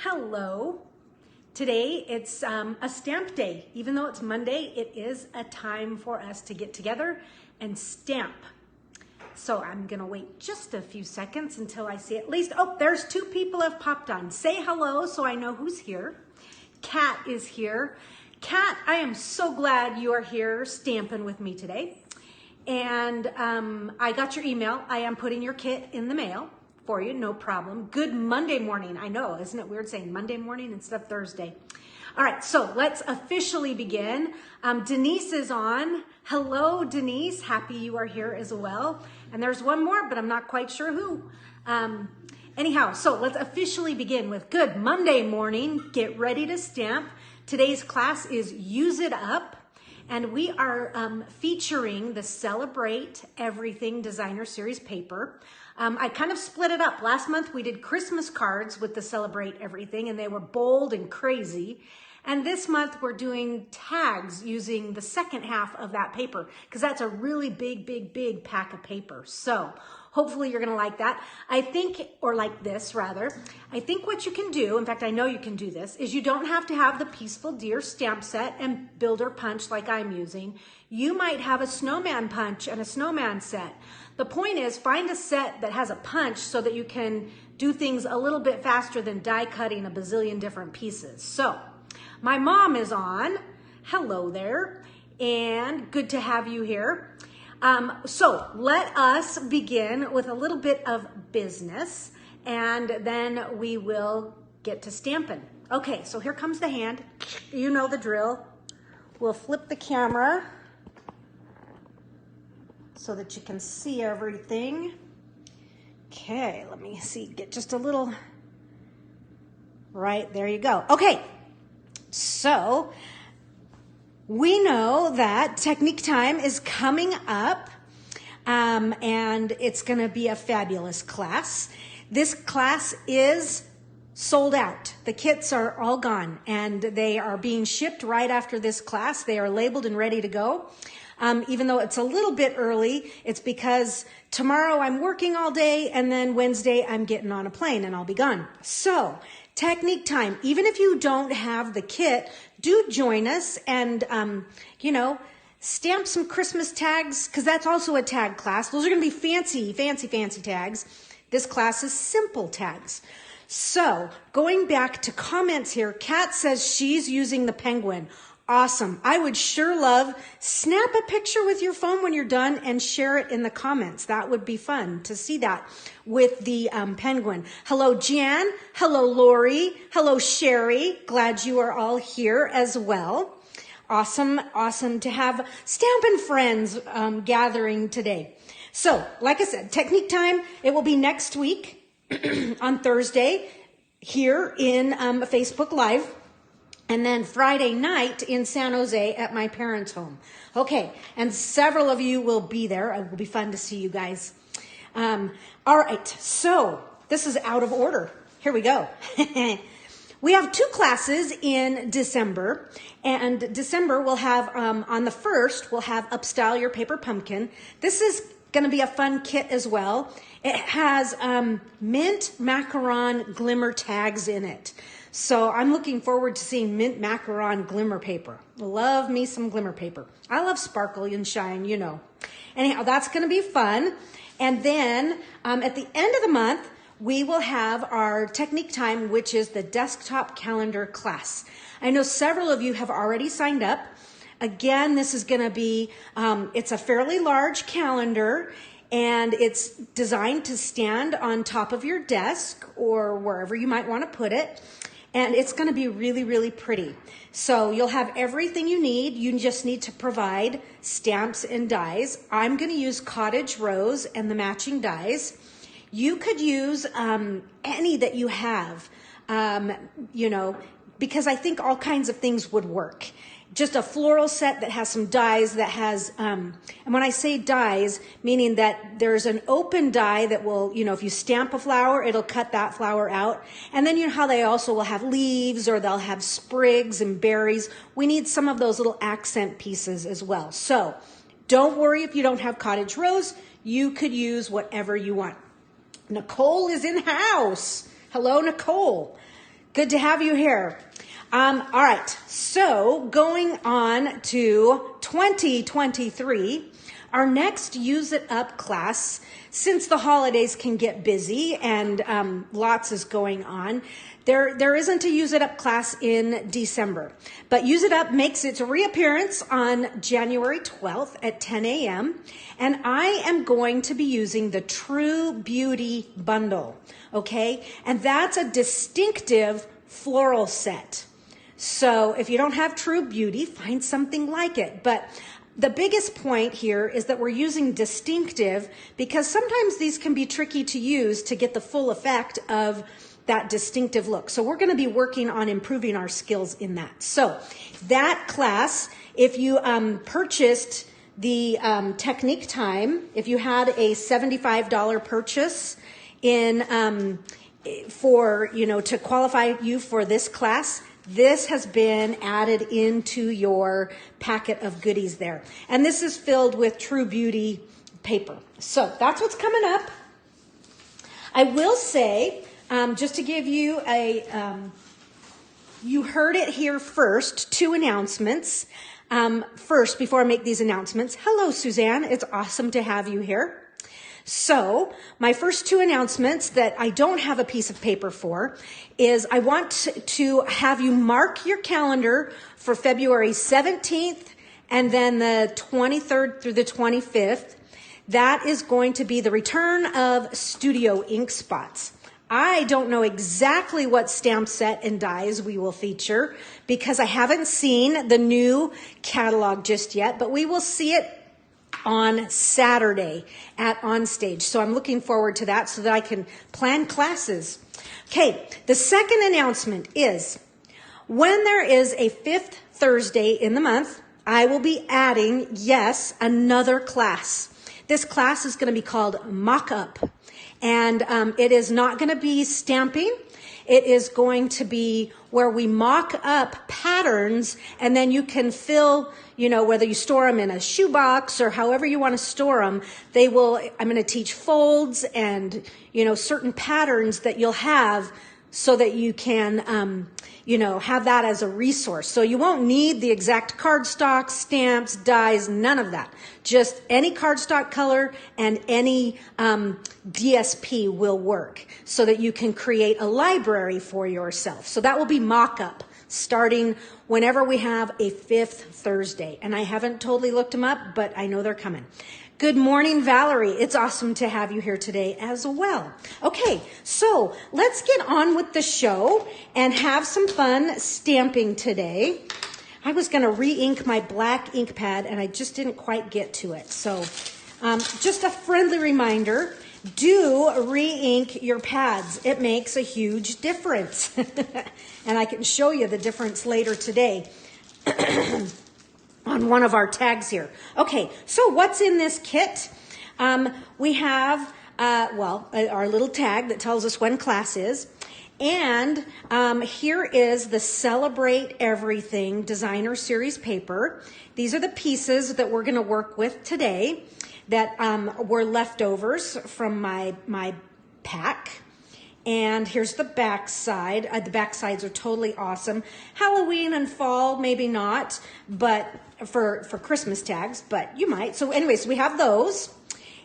Hello. Today it's a stamp day. Even though it's Monday, it is a time for us to get together and stamp. So I'm gonna wait just a few seconds until I see at least, oh, there's two people have popped on. Say hello so I know who's here. Kat is here. Kat, I am so glad you are here stamping with me today. And I got your email. I am putting your kit in the mail for you, no problem. Good Monday morning. I know, isn't it weird saying Monday morning instead of Thursday? All right, so let's officially begin. Denise is on. Hello, Denise. Happy you are here as well. And there's one more, but I'm not quite sure who. Anyhow, so let's officially begin with good Monday morning. Get ready to stamp. Today's class is Use It Up. And we are featuring the Celebrate Everything Designer Series paper. I kind of split it up. Last month we did Christmas cards with the Celebrate Everything, and they were bold and crazy. And this month we're doing tags using the second half of that paper, because that's a really big pack of paper. So hopefully you're gonna like that. I think, or like this rather, I think what you can do, in fact I know you can do this, is you don't have to have the Peaceful Deer stamp set and builder punch like I'm using. You might have a snowman punch and a snowman set. The point is, find a set that has a punch so that you can do things a little bit faster than die cutting a bazillion different pieces. So, my mom is on. Hello there, and good to have you here. So, let us begin with a little bit of business, and then we will get to stamping. Okay, so here comes the hand. You know the drill. We'll flip the camera so that you can see everything. Okay, let me see, get just a little, right, there you go. Okay, so we know that Technique Time is coming up, and it's gonna be a fabulous class. This class is sold out. The kits are all gone, and they are being shipped right after this class. They are labeled and ready to go. Even though it's a little bit early, it's because tomorrow I'm working all day, and then Wednesday I'm getting on a plane and I'll be gone. So, Technique Time, even if you don't have the kit, do join us and, stamp some Christmas tags, because that's also a tag class. Those are going to be fancy tags. This class is simple tags. So, going back to comments here, Kat says she's using the penguin. Awesome. I would sure love, snap a picture with your phone when you're done and share it in the comments. That would be fun to see that with the penguin. Hello, Jan. Hello, Lori. Hello, Sherry. Glad you are all here as well. Awesome to have Stampin' Friends gathering today. So, like I said, Technique Time, it will be next week on Thursday here in Facebook Live. And then Friday night in San Jose at my parents' home. Okay, and several of you will be there. It will be fun to see you guys. All right, so this is out of order. Here we go. We have two classes in December. And December we'll have, on the 1st, we'll have Upstyle Your Paper Pumpkin. This is going to be a fun kit as well. It has mint macaron glimmer tags in it. So I'm looking forward to seeing mint macaron glimmer paper. Love me some glimmer paper. I love sparkle and shine, you know. Anyhow, that's going to be fun. And then at the end of the month, we will have our Technique Time, which is the desktop calendar class. I know several of you have already signed up. Again, this is going to be, it's a fairly large calendar, and it's designed to stand on top of your desk or wherever you might want to put it. And it's going to be really pretty. So you'll have everything you need. You just need to provide stamps and dies. I'm going to use Cottage Rose and the matching dies. You could use any that you have, because I think all kinds of things would work. Just a floral set that has some dies that has, and when I say dies, meaning that there's an open die that will, if you stamp a flower, it'll cut that flower out. And then you know how they also will have leaves, or they'll have sprigs and berries. We need some of those little accent pieces as well. So don't worry if you don't have Cottage Rose. You could use whatever you want. Nicole is in house. Hello, Nicole. Good to have you here. All right, so going on to 2023, our next Use It Up class, since the holidays can get busy and lots is going on, there isn't a Use It Up class in December. But Use It Up makes its reappearance on January 12th at 10 a.m. And I am going to be using the True Beauty bundle, okay? And that's a distinctive floral set. So if you don't have True Beauty, find something like it. But the biggest point here is that we're using distinctive because sometimes these can be tricky to use to get the full effect of that distinctive look. So we're going to be working on improving our skills in that. So that class, if you purchased the Technique Time, if you had a $75 purchase in for, to qualify you for this class, this has been added into your packet of goodies there. And this is filled with True Beauty paper. So that's what's coming up. I will say, just to give you you heard it here first, 2 announcements. First, before I make these announcements, hello, Suzanne. It's awesome to have you here. So my first 2 announcements that I don't have a piece of paper for is I want to have you mark your calendar for February 17th and then the 23rd through the 25th. That is going to be the return of Studio Ink Spots. I don't know exactly what stamp set and dies we will feature because I haven't seen the new catalog just yet, but we will see it on Saturday at Onstage. So I'm looking forward to that so that I can plan classes. Okay, the second announcement is when there is a 5th Thursday in the month, I will be adding, yes, another class. This class is going to be called Mock-Up. And it is not going to be stamping. It is going to be where we mock up patterns and then you can fill, whether you store them in a shoebox or however you want to store them, I'm going to teach folds and, certain patterns that you'll have so that you can, have that as a resource. So you won't need the exact cardstock, stamps, dies, none of that. Just any cardstock color and any DSP will work so that you can create a library for yourself. So that will be mock-up starting whenever we have a 5th Thursday. And I haven't totally looked them up, but I know they're coming. Good morning, Valerie. It's awesome to have you here today as well. Okay, so let's get on with the show and have some fun stamping today. I was going to re-ink my black ink pad and I just didn't quite get to it. So just a friendly reminder, do re-ink your pads. It makes a huge difference. And I can show you the difference later today. On one of our tags here. Okay, so what's in this kit? We have, our little tag that tells us when class is. And here is the Celebrate Everything Designer Series paper. These are the pieces that we're going to work with today that were leftovers from my pack. And here's the back side. The back sides are totally awesome. Halloween and fall, maybe not, but for Christmas tags, but you might. So anyways, we have those.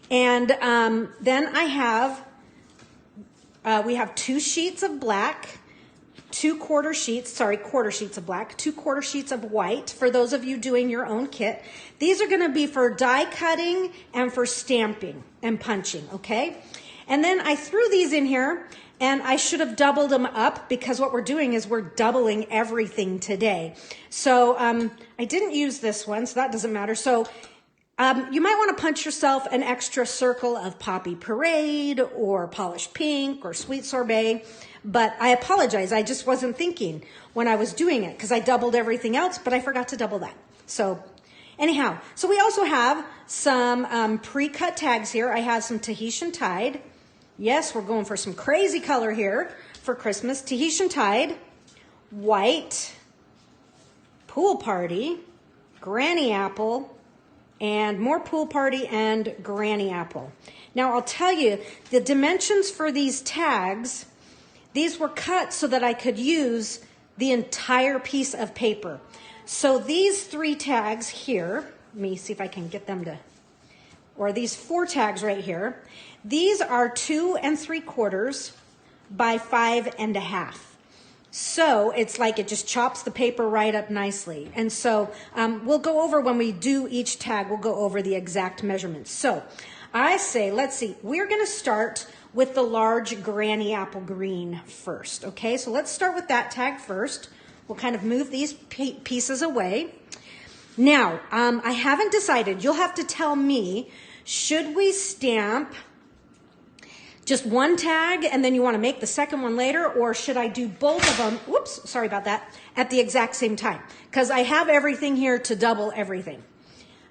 And then we have 2 sheets of black, 2 quarter sheets of black, 2 quarter sheets of white for those of you doing your own kit. These are going to be for die cutting and for stamping and punching, okay? And then I threw these in here. And I should have doubled them up because what we're doing is we're doubling everything today. So I didn't use this one, so that doesn't matter. So you might want to punch yourself an extra circle of Poppy Parade or Polished Pink or Sweet Sorbet. But I apologize. I just wasn't thinking when I was doing it because I doubled everything else, but I forgot to double that. So anyhow, so we also have some pre-cut tags here. I have some Tahitian Tide. Yes, we're going for some crazy color here for Christmas. Tahitian Tide, white, Pool Party, Granny Apple, and more Pool Party and Granny Apple. Now, I'll tell you, the dimensions for these tags, these were cut so that I could use the entire piece of paper. So these 3 tags here, let me see if I can get them to, or these 4 tags right here, these are 2 3/4 by 5 1/2. So it's like it just chops the paper right up nicely. And so we'll go over when we do each tag, we'll go over the exact measurements. So I say, let's see, we're gonna start with the large granny apple green first, okay? So let's start with that tag first. We'll kind of move these pieces away. Now, I haven't decided. You'll have to tell me, should we stamp just one tag and then you want to make the second one later, or should I do both of them, whoops, sorry about that, at the exact same time? Because I have everything here to double everything.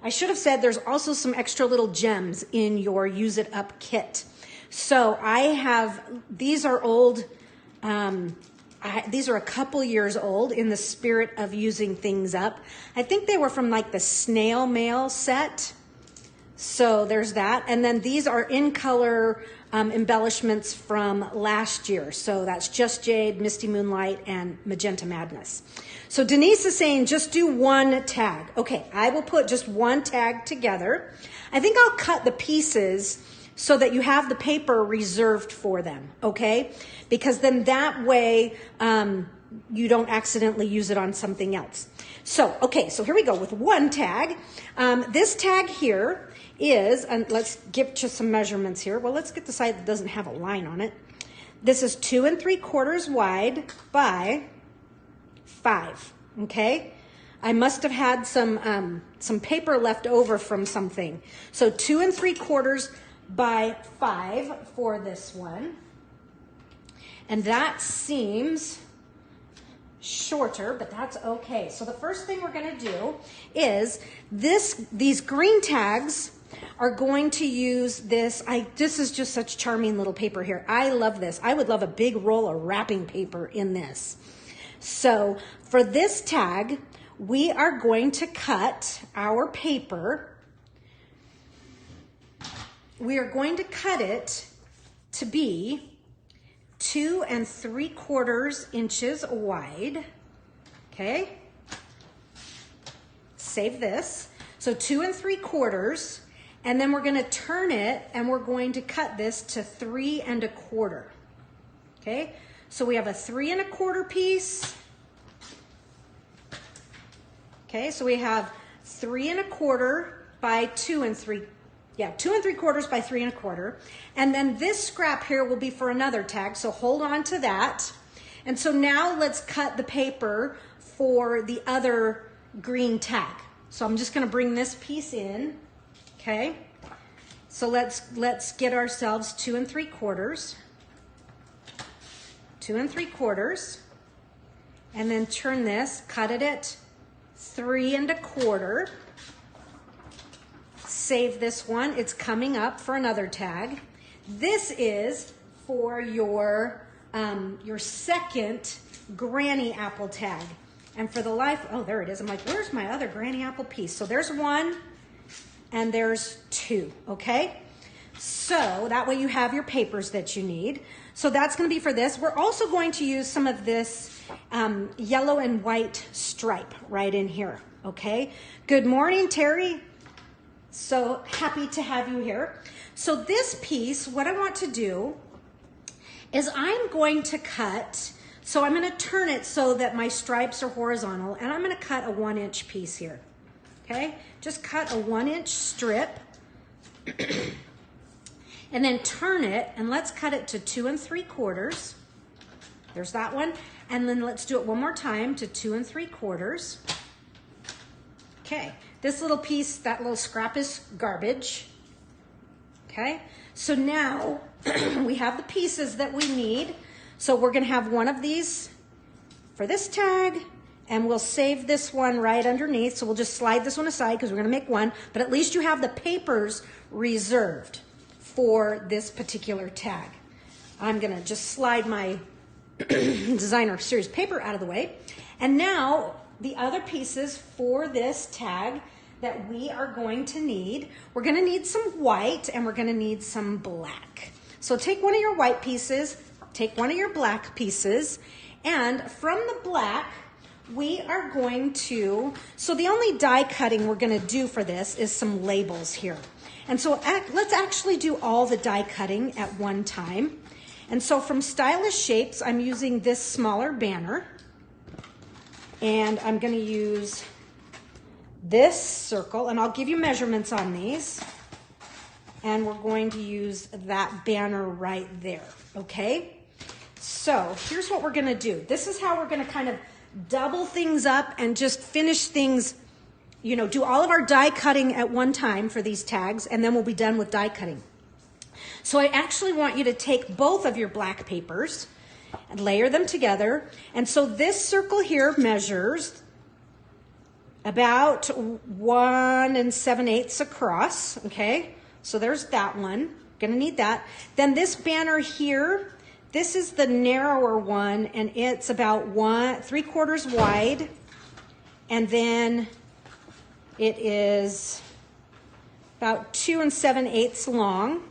I should have said there's also some extra little gems in your Use It Up kit. So I have, these are old, these are a couple years old in the spirit of using things up. I think they were from like the snail mail set. So there's that. And then these are in color embellishments from last year. So that's Just Jade, Misty Moonlight, and Magenta Madness. So Denise is saying just do one tag. Okay, I will put just one tag together. I think I'll cut the pieces so that you have the paper reserved for them, okay? Because then that way you don't accidentally use it on something else. So, okay, so here we go with one tag. This tag here is, and let's give you some measurements here. Well, let's get the side that doesn't have a line on it. This is 2 3/4 wide by 5, okay? I must have had some paper left over from something. So 2 3/4 by 5 for this one. And that seems shorter, but that's okay. So the first thing we're gonna do is these green tags are going to use this. This is just such charming little paper here. I love this. I would love a big roll of wrapping paper in this. So for this tag, we are going to cut our paper. We are going to cut it to be 2 3/4 inches wide, okay? Save this. So 2 3/4, and then we're gonna turn it and we're going to cut this to 3 1/4, okay? So we have a 3 1/4 piece. Okay, so we have 3 1/4 by 2 3/4. Yeah, 2 3/4 by 3 1/4. And then this scrap here will be for another tag, so hold on to that. And so now let's cut the paper for the other green tag. So I'm just gonna bring this piece in, okay? So let's get ourselves 2 3/4, 2 3/4, and then turn this, cut it at 3 1/4. Save this one. It's coming up for another tag. This is for your second granny apple tag. And for the life, oh, there it is. I'm like, where's my other granny apple piece? So there's 1 and there's 2, okay? So that way you have your papers that you need. So that's going to be for this. We're also going to use some of this yellow and white stripe right in here, okay? Good morning, Terry. So happy to have you here. So this piece, what I want to do is I'm going to cut, so I'm going to turn it so that my stripes are horizontal, and I'm going to cut a 1-inch piece here, okay? Just cut a 1-inch strip and then turn it, and let's cut it to 2 3/4. There's that one. And then let's do it one more time to 2 3/4. Okay. This little piece, that little scrap is garbage, okay? So now we have the pieces that we need. So we're gonna have one of these for this tag, and we'll save this one right underneath. So we'll just slide this one aside because we're gonna make one, but at least you have the papers reserved for this particular tag. I'm gonna just slide my designer series paper out of the way. And now the other pieces for this tag that we are going to need, we're gonna need some white and we're gonna need some black. So take one of your white pieces, take one of your black pieces, and from the black, we are going to, so the only die cutting we're going to do for this is some labels here. And so let's actually do all the die cutting at one time. And so from Stylish Shapes, I'm using this smaller banner. And I'm going to use this circle, and I'll give you measurements on these. And we're going to use that banner right there, okay? So here's what we're going to do. This is how we're going to kind of double things up and just finish things, you know, do all of our die cutting at one time for these tags, and then we'll be done with die cutting. So I actually want you to take both of your black papers and layer them together. And so this circle here measures about 1 7/8 across, okay? So there's that one, gonna need that. Then this banner here, this is the narrower one, and it's about 3/4 wide, and then it is about 2 7/8 long.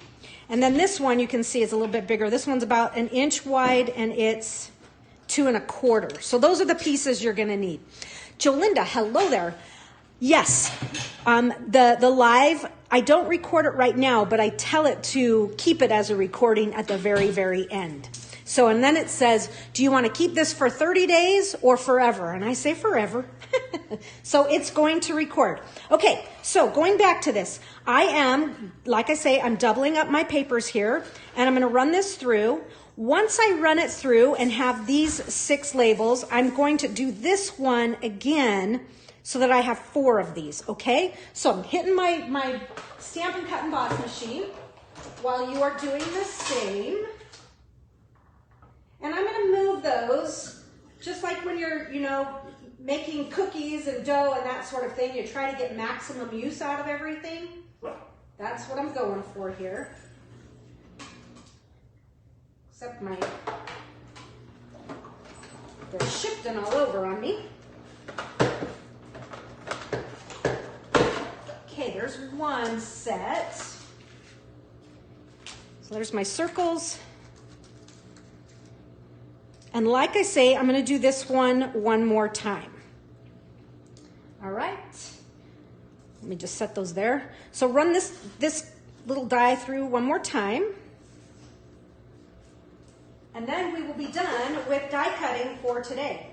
And then this one you can see is a little bit bigger. This one's about 1 inch wide, and it's 2 1/4. So those are the pieces you're gonna need. Jolinda, hello there. Yes, the live, I don't record it right now, but I tell it to keep it as a recording at the very, very end. So, and then it says, do you want to keep this for 30 days or forever? And I say forever. So it's going to record. Okay, so going back to this, I am, like I say, I'm doubling up my papers here, and I'm going to run this through. Once I run it through and have these 6 labels, I'm going to do this one again so that I have 4 of these, okay? So I'm hitting my Stampin' Cut and Boss machine while you are doing the same. And I'm gonna move those, just like when you're, you know, making cookies and dough and that sort of thing, you try to get maximum use out of everything. That's what I'm going for here. Except they're shifting all over on me. Okay, there's one set. So there's my circles. And like I say, I'm going to do this one more time. All right. Let me just set those there. So run this little die through one more time. And then we will be done with die cutting for today.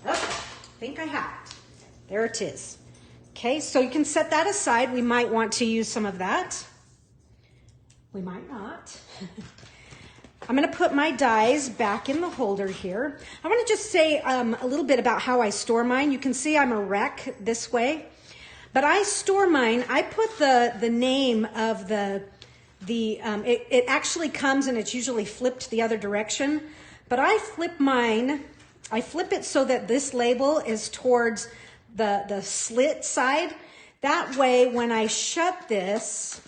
Okay, I think I have it. There it is. Okay, so you can set that aside. We might want to use some of that. We might not. I'm going to put my dies back in the holder here. I want to just say a little bit about how I store mine. You can see I'm a wreck this way, but I store mine. I put the name of it actually comes and it's usually flipped the other direction, but I flip mine. I flip it so that this label is towards the slit side. That way, when I shut this,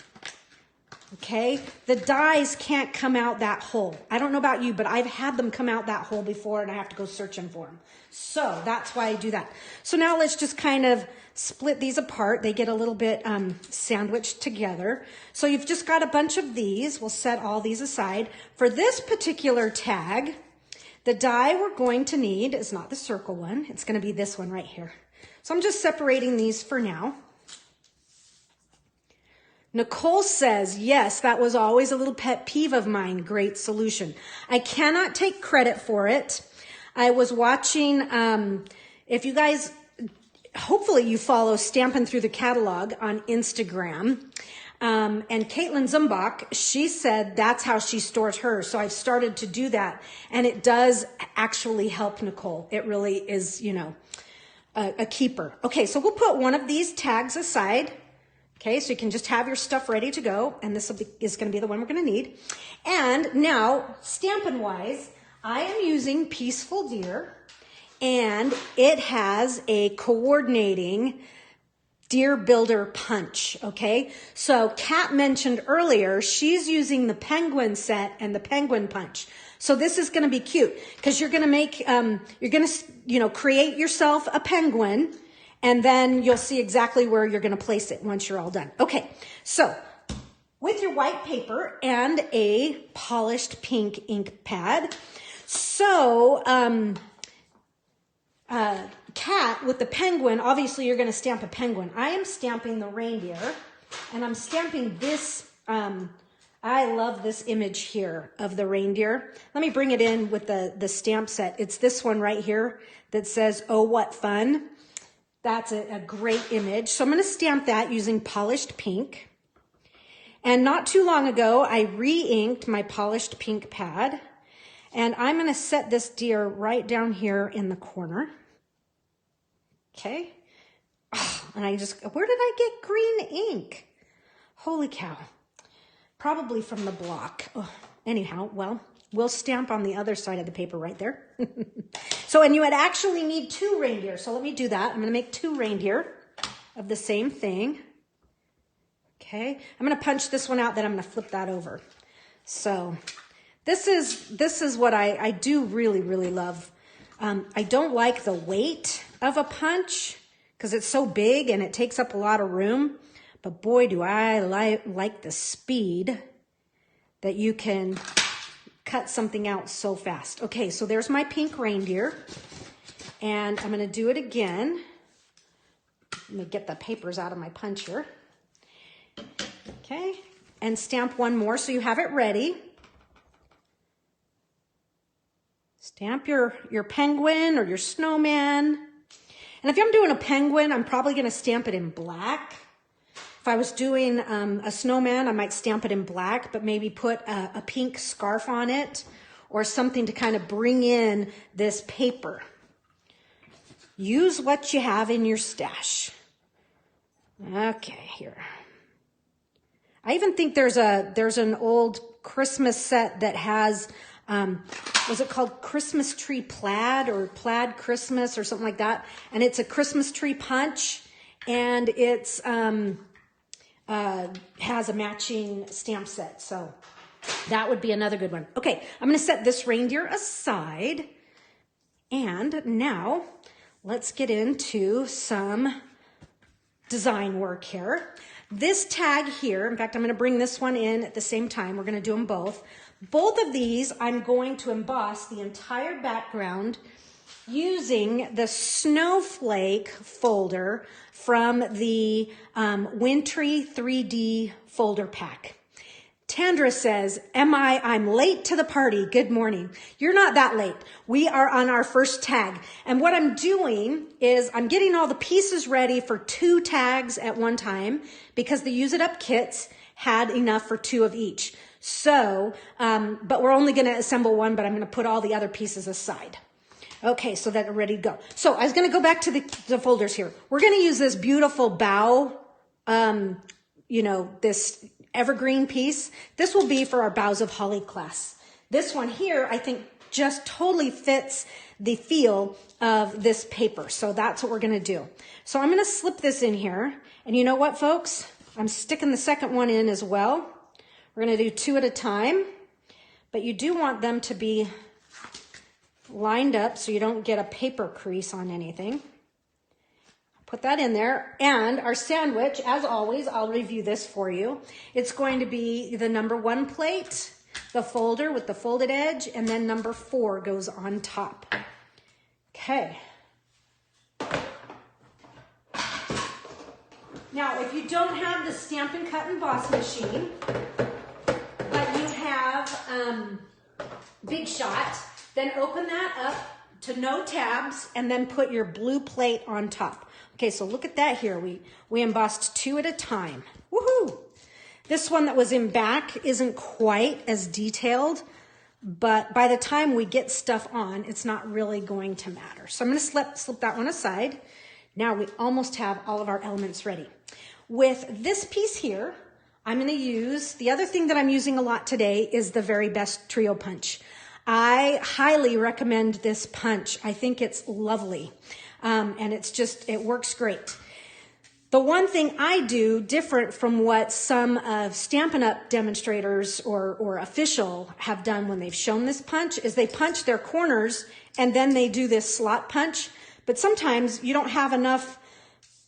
okay, the dies can't come out that hole. I don't know about you, but I've had them come out that hole before and I have to go searching for them. So that's why I do that. So now let's just kind of split these apart. They get a little bit sandwiched together. So you've just got a bunch of these. We'll set all these aside. For this particular tag, the die we're going to need is not the circle one. It's going to be this one right here. So I'm just separating these for now. Nicole says, yes, that was always a little pet peeve of mine. Great solution. I cannot take credit for it. I was watching, if you guys, hopefully you follow Stampin' Through the Catalog on Instagram. And Caitlin Zumbach, she said that's how she stores hers. So I've started to do that. And it does actually help Nicole. It really is, you know, a keeper. Okay, so we'll put one of these tags aside. Okay, so you can just have your stuff ready to go, and this is going to be the one we're going to need. And now, Stampin'-wise, I am using Peaceful Deer, and it has a coordinating Deer Builder punch, okay? So Kat mentioned earlier, she's using the penguin set and the penguin punch. So this is going to be cute because you're going to make, you're going to, create yourself a penguin, and then you'll see exactly where you're going to place it once you're all done. Okay, so with your white paper and a polished pink ink pad. So, Cat, with the penguin, obviously you're going to stamp a penguin. I am stamping the reindeer, and I'm stamping this, I love this image here of the reindeer. Let me bring it in with the stamp set. It's this one right here that says, "Oh, what fun." That's a great image. So I'm going to stamp that using polished pink. And not too long ago, I re-inked my polished pink pad. And I'm going to set this deer right down here in the corner. Okay. Oh, and where did I get green ink? Holy cow. Probably from the block. Oh, anyhow, well, we'll stamp on the other side of the paper right there. So, and you would actually need 2 reindeer. So let me do that. I'm going to make 2 reindeer of the same thing. Okay. I'm going to punch this one out, then I'm going to flip that over. So this is what I do really, really love. I don't like the weight of a punch because it's so big and it takes up a lot of room. But boy, do I like the speed that you can cut something out so fast. Okay, so there's my pink reindeer. And I'm going to do it again. Let me get the papers out of my puncher. Okay, and stamp one more so you have it ready. Stamp your penguin or your snowman. And if I'm doing a penguin, I'm probably going to stamp it in black. If I was doing a snowman, I might stamp it in black, but maybe put a pink scarf on it or something to kind of bring in this paper. Use what you have in your stash. Okay, here. I even think there's an old Christmas set that has, was it called Christmas Tree Plaid or Plaid Christmas or something like that? And it's a Christmas tree punch, and it's has a matching stamp set. So that would be another good one. Okay, I'm going to set this reindeer aside. And now let's get into some design work here. This tag here, in fact, I'm going to bring this one in at the same time. We're going to do them both. Both of these, I'm going to emboss the entire background using the snowflake folder from the Wintry 3D folder pack. Tandra says, I'm late to the party. Good morning. You're not that late. We are on our first tag. And what I'm doing is I'm getting all the pieces ready for 2 tags at one time because the Use It Up kits had enough for 2 of each. So, but we're only going to assemble one, but I'm going to put all the other pieces aside. Okay, so that are ready to go. So I was going to go back to the folders here. We're going to use this beautiful bow, this evergreen piece. This will be for our Boughs of Holly class. This one here, I think, just totally fits the feel of this paper. So that's what we're going to do. So I'm going to slip this in here. And you know what, folks? I'm sticking the second one in as well. We're going to do 2 at a time. But you do want them to be lined up so you don't get a paper crease on anything. Put that in there. And our sandwich, as always, I'll review this for you. It's going to be the number 1 plate, the folder with the folded edge, and then number 4 goes on top. Okay. Now, if you don't have the Stampin' Cut Emboss machine, but you have Big Shot, then open that up to no tabs and then put your blue plate on top. Okay, so look at that here. We embossed 2 at a time. Woohoo! This one that was in back isn't quite as detailed, but by the time we get stuff on, it's not really going to matter. So I'm going to slip that one aside. Now we almost have all of our elements ready. With this piece here, I'm going to use, the other thing that I'm using a lot today is the Very Best Trio Punch. I highly recommend this punch. I think it's lovely. And it works great. The one thing I do different from what some of Stampin' Up demonstrators or official have done when they've shown this punch is they punch their corners and then they do this slot punch. But sometimes you don't have enough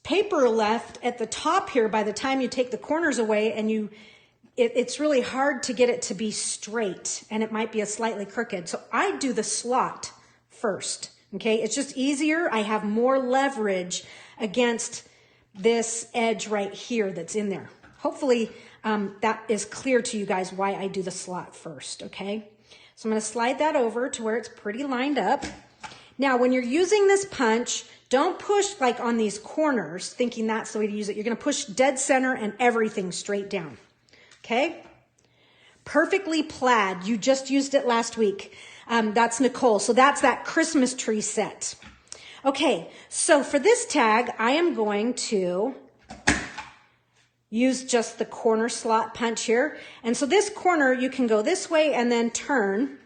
paper left at the top here by the time you take the corners away, and it's really hard to get it to be straight, and it might be a slightly crooked. So I do the slot first, okay? It's just easier. I have more leverage against this edge right here that's in there. Hopefully that is clear to you guys why I do the slot first, okay? So I'm going to slide that over to where it's pretty lined up. Now, when you're using this punch, don't push like on these corners thinking that's the way to use it. You're going to push dead center and everything straight down, okay? Perfectly Plaid. You just used it last week. That's Nicole. So that's that Christmas tree set. Okay, so for this tag, I am going to use just the corner slot punch here. And so this corner, you can go this way and then turn,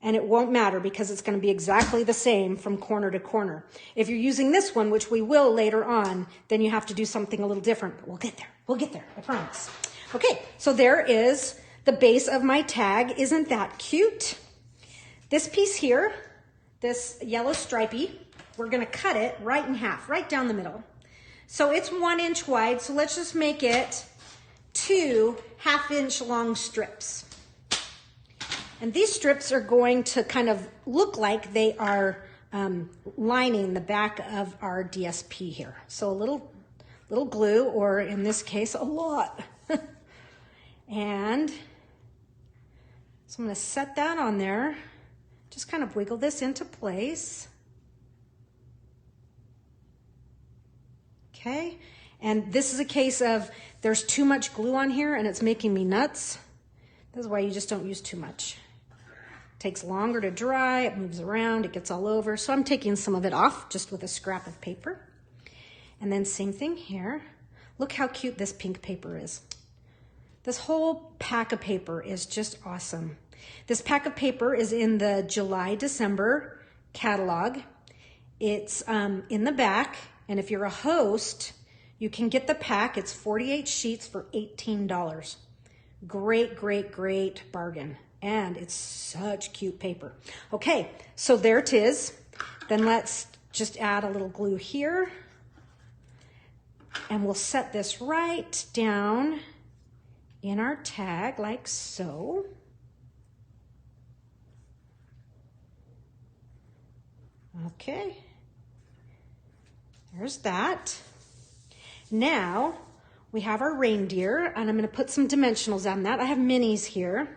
and it won't matter because it's going to be exactly the same from corner to corner. If you're using this one, which we will later on, then you have to do something a little different. But we'll get there. We'll get there, I promise. Okay, so there is the base of my tag. Isn't that cute? This piece here, this yellow stripey, we're going to cut it right in half, right down the middle. So it's 1 inch wide, so let's just make it 2 half-inch long strips. And these strips are going to kind of look like they are lining the back of our DSP here. So a little glue, or in this case, a lot. And so I'm going to set that on there. Just kind of wiggle this into place. Okay, and this is a case of there's too much glue on here and it's making me nuts. This is why you just don't use too much. It takes longer to dry, it moves around, it gets all over. So I'm taking some of it off just with a scrap of paper. And then same thing here. Look how cute this pink paper is. This whole pack of paper is just awesome. This pack of paper is in the July-December catalog. It's in the back, and if you're a host, you can get the pack. It's 48 sheets for $18. Great, great, great bargain. And it's such cute paper. Okay, so there it is. Then let's just add a little glue here. And we'll set this right down in our tag like so. Okay, there's that. Now we have our reindeer, and I'm going to put some dimensionals on that. I have minis here.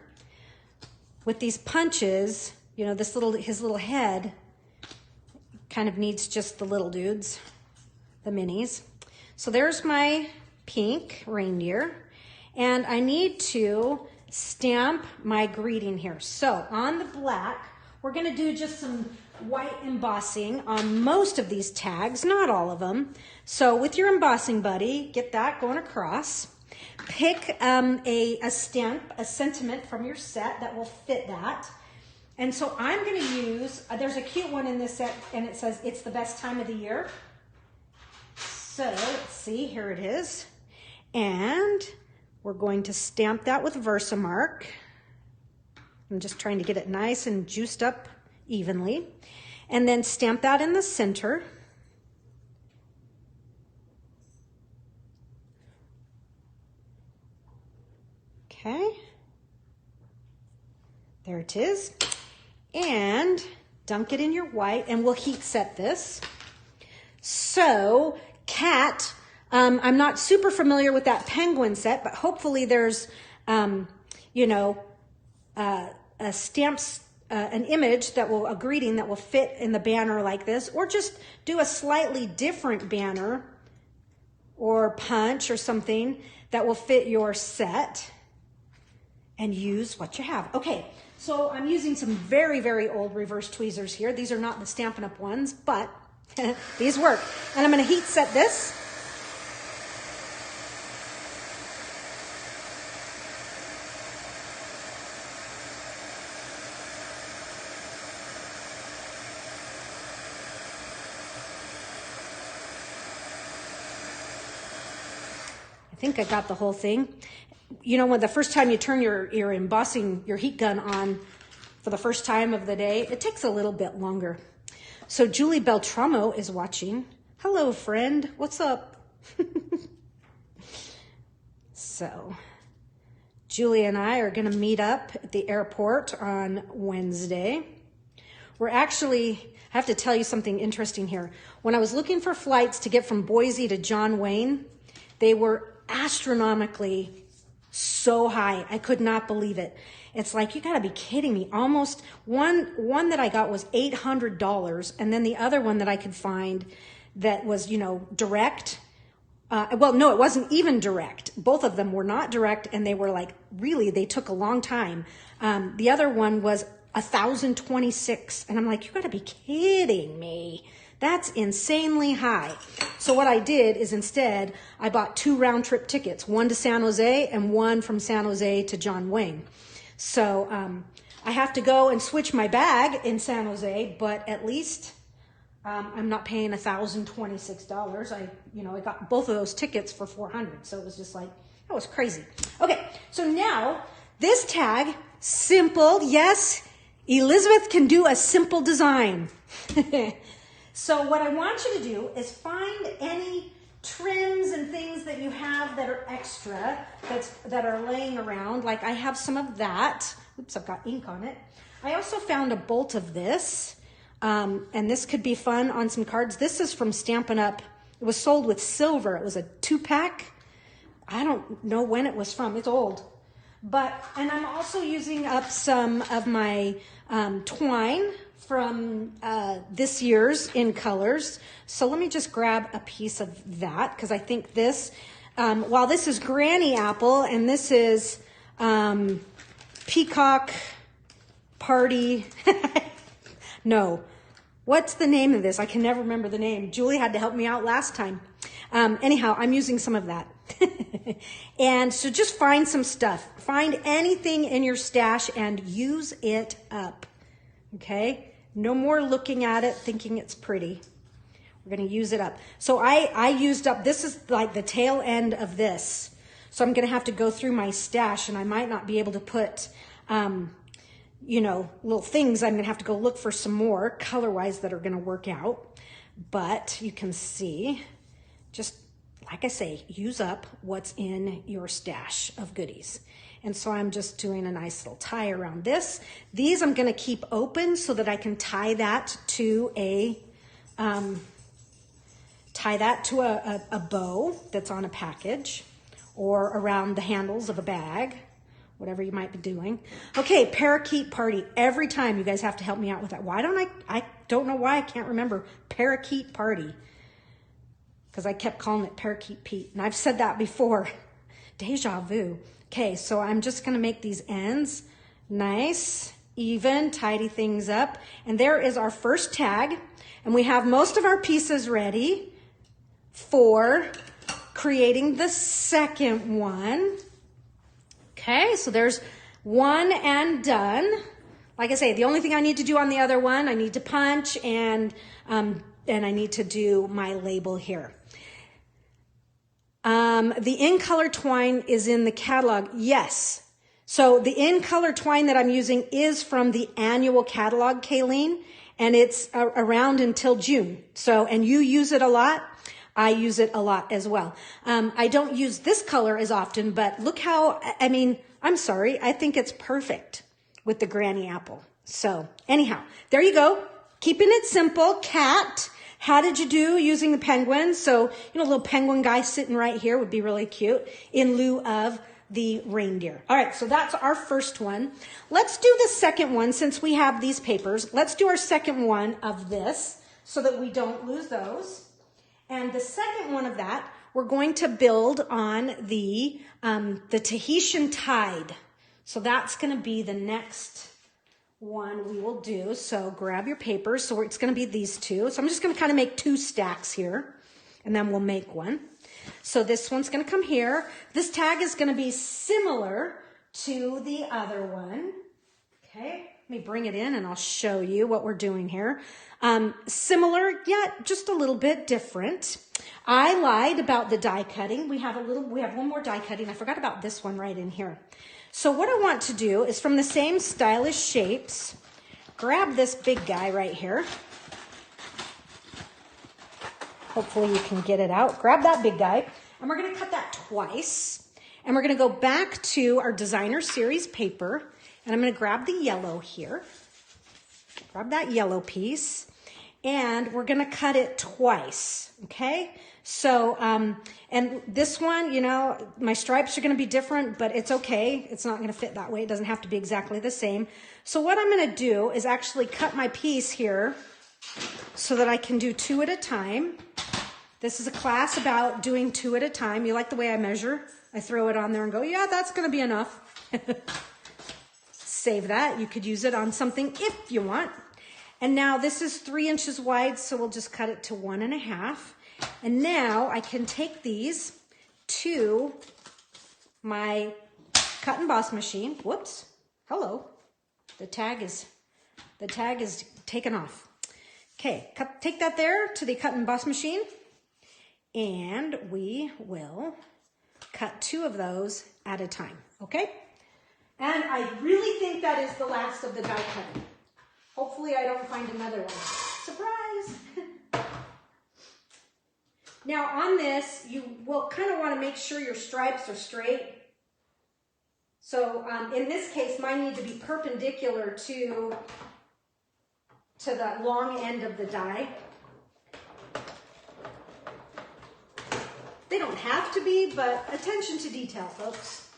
With these punches, you know, his little head kind of needs just the little dudes, the minis. So there's my pink reindeer, and I need to stamp my greeting here. So on the black, we're going to do just some white embossing on most of these tags, not all of them. So with your embossing buddy, get that going across. Pick a stamp, a sentiment from your set that will fit that. And so I'm going to use, there's a cute one in this set, and it says, "It's the best time of the year." So let's see, here it is. And we're going to stamp that with Versamark. I'm just trying to get it nice and juiced up evenly. And then stamp that in the center. Okay. There it is. And dunk it in your white, and we'll heat set this. So, cat, I'm not super familiar with that penguin set, but hopefully there's, you know, a stamps, an image that will, a greeting that will fit in the banner like this, or just do a slightly different banner or punch or something that will fit your set, and use what you have. Okay, so I'm using some very, very old reverse tweezers here. These are not the Stampin' Up ones, but these work. And I'm gonna heat set this. think I got the whole thing. You know, when the first time you turn your embossing, your heat gun on for the first time of the day, it takes a little bit longer. So Julie Beltramo is watching. Hello, friend. What's up? So Julie and I are going to meet up at the airport on Wednesday. We're actually, I have to tell you something interesting here. When I was looking for flights to get from Boise to John Wayne, they were astronomically so high. I could not believe it. It's like, you gotta be kidding me. Almost one that I got was $800. And then the other one that I could find that was, you know, direct. Well, no, it wasn't even direct. Both of them were not direct. And they were like, really, they took a long time. The other one was 1,026. And I'm like, you gotta be kidding me. That's insanely high. So what I did is instead, I bought 2 round trip tickets, one to San Jose and one from San Jose to John Wayne. So I have to go and switch my bag in San Jose, but at least I'm not paying $1,026. I got both of those tickets for $400. So it was just like, that was crazy. Okay, so now this tag, simple. Yes, Elizabeth can do a simple design. So what I want you to do is find any trims and things that you have that are extra, that are laying around. Like I have some of that. Oops, I've got ink on it. I also found a bolt of this, and this could be fun on some cards. This is from Stampin' Up. It was sold with silver. It was a 2-pack. I don't know when it was from. It's old. And I'm also using up some of my twine from this year's in colors. So let me just grab a piece of that, because I think this, while this is Granny Apple and this is Peacock Party. No, what's the name of this? I can never remember the name. Julie had to help me out last time. Anyhow, I'm using some of that. And so just find some stuff. Find anything in your stash and use it up. Okay? No more looking at it thinking it's pretty. We're going to use it up. So I used up, this is like the tail end of this. So I'm going to have to go through my stash, and I might not be able to put, little things. I'm going to have to go look for some more color-wise that are going to work out. But you can see, just like I say, use up what's in your stash of goodies. And so I'm just doing a nice little tie around this. These I'm going to keep open so that I can tie that to a bow that's on a package, or around the handles of a bag, whatever you might be doing. Okay, parakeet party. Every time you guys have to help me out with that. Why don't I don't know why I can't remember parakeet party, because I kept calling it Parakeet Pete, and I've said that before. Deja vu. Okay, so I'm just going to make these ends nice, even, tidy things up. And there is our first tag. And we have most of our pieces ready for creating the second one. Okay, so there's one and done. Like I say, the only thing I need to do on the other one, I need to punch and I need to do my label here. The in-color twine is in the catalog. Yes. So the in-color twine that I'm using is from the annual catalog, Kayleen, and it's around until June. So, and you use it a lot. I use it a lot as well. I don't use this color as often, but look how, I'm sorry. I think it's perfect with the Granny Apple. So anyhow, there you go. Keeping it simple. Cat. How did you do using the penguins? So, a little penguin guy sitting right here would be really cute in lieu of the reindeer. All right, so that's our first one. Let's do the second one since we have these papers. Let's do our second one of this so that we don't lose those. And the second one of that, we're going to build on the Tahitian Tide. So that's going to be the next one we will do. So grab your papers. So it's going to be these two. So I'm just going to kind of make 2 stacks here, and then we'll make one. So this one's going to come here. This tag is going to be similar to the other one. Okay, let me bring it in and I'll show you what we're doing here. Similar, yet just a little bit different. I lied about the die cutting. We have one more die cutting. I forgot about this one right in here. So what I want to do is from the same stylish shapes, grab this big guy right here. Hopefully you can get it out. Grab that big guy, and we're gonna cut that twice. And we're gonna go back to our designer series paper, and I'm gonna grab the yellow here. Grab that yellow piece, and we're gonna cut it twice, okay? So, and this one, you know, my stripes are gonna be different, but it's okay. It's not gonna fit that way. It doesn't have to be exactly the same. So what I'm gonna do is actually cut my piece here so that I can do 2 at a time. This is a class about doing 2 at a time. You like the way I measure? I throw it on there and go, yeah, that's gonna be enough. Save that. You could use it on something if you want. And now this is 3 inches wide, so we'll just cut it to 1.5. And now I can take these to my cut and emboss machine. Whoops. Hello. The tag is taken off. Okay, take that there to the cut and emboss machine, and we will cut 2 of those at a time, okay? And I really think that is the last of the die cutting. Hopefully I don't find another one. Surprise! Now on this, you will kind of want to make sure your stripes are straight. So in this case, mine need to be perpendicular to the long end of the die. They don't have to be, but attention to detail, folks.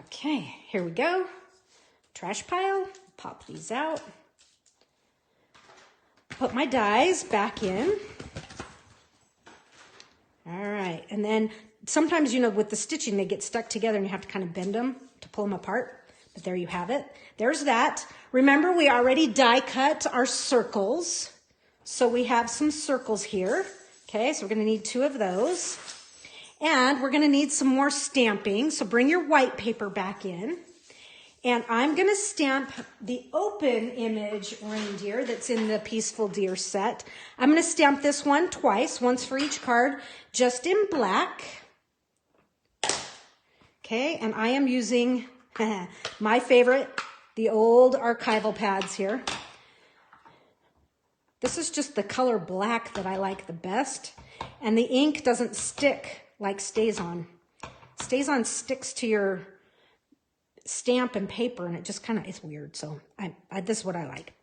Okay, here we go. Trash pile, pop these out. Put my dies back in. All right, and then sometimes, you know, with the stitching, they get stuck together and you have to kind of bend them to pull them apart. But there you have it. There's that. Remember, we already die cut our circles. So we have some circles here. Okay, so we're gonna need 2 of those. And we're gonna need some more stamping. So bring your white paper back in. And I'm gonna stamp the open image reindeer that's in the Peaceful Deer set. I'm gonna stamp this one twice, once for each card, just in black. Okay, and I am using my favorite, the old archival pads here. This is just the color black that I like the best. And the ink doesn't stick like StazOn. StazOn sticks to your stamp and paper, and it just kind of is weird. So this is what I like.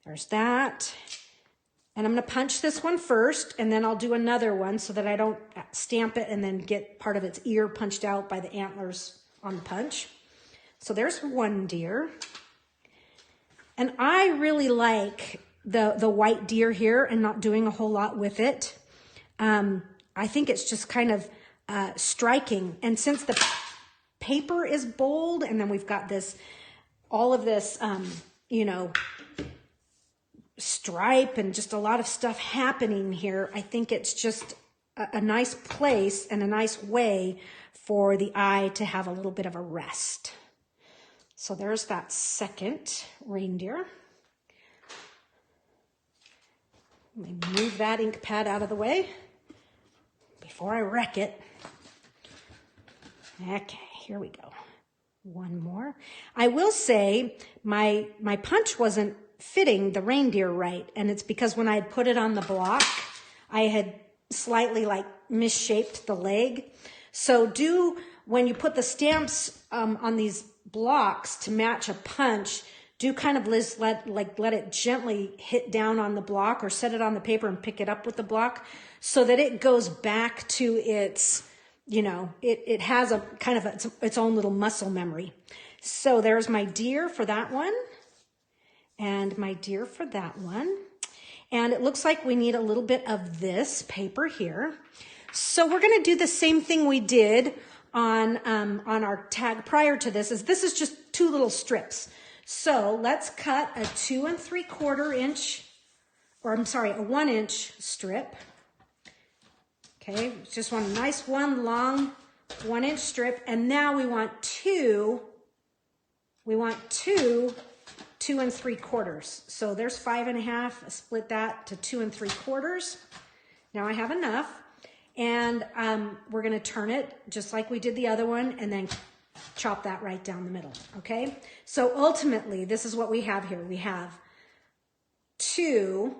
There's that. And I'm going to punch this one first, and then I'll do another one so that I don't stamp it and then get part of its ear punched out by the antlers on the punch. So there's one deer. And I really like the white deer here and not doing a whole lot with it. I think it's just kind of striking. And since the paper is bold, and then we've got this, all of this, you know, stripe and just a lot of stuff happening here, I think it's just a nice place and a nice way for the eye to have a little bit of a rest. So there's that second reindeer. Let me move that ink pad out of the way before I wreck it. Okay, here we go. One more. I will say my punch wasn't fitting the reindeer right, and it's because when I had put it on the block, I had slightly like misshaped the leg. So when you put the stamps on these blocks to match a punch, do kind of let it gently hit down on the block, or set it on the paper and pick it up with the block so that it goes back to its, you know, it has a kind of its own little muscle memory. So there's my deer for that one, and my deer for that one. And it looks like we need a little bit of this paper here. So we're going to do the same thing we did on our tag prior to this. This is just 2 little strips. So let's cut a 2 3/4 inch, or I'm sorry, a 1 inch strip. Okay, just want a nice one long 1 inch strip. And now we want two 2 3/4. So there's 5 1/2, split that to 2 3/4. Now I have enough, and we're gonna turn it just like we did the other one, and then chop that right down the middle, okay? So ultimately, this is what we have here. We have 2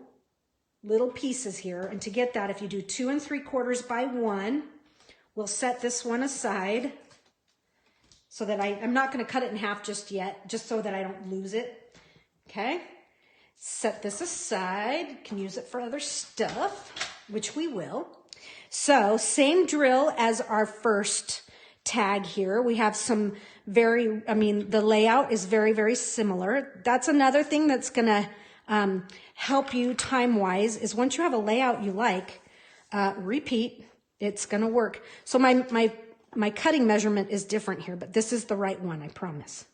little pieces here, and to get that, if you do 2 3/4 by 1, we'll set this one aside so that I'm not gonna cut it in half just yet, just so that I don't lose it, okay? Set this aside, can use it for other stuff, which we will. So same drill as our first tag here. We have some the layout is very, very similar. That's another thing that's gonna help you time-wise, is once you have a layout you like, repeat, it's gonna work. So my cutting measurement is different here, but this is the right one, I promise.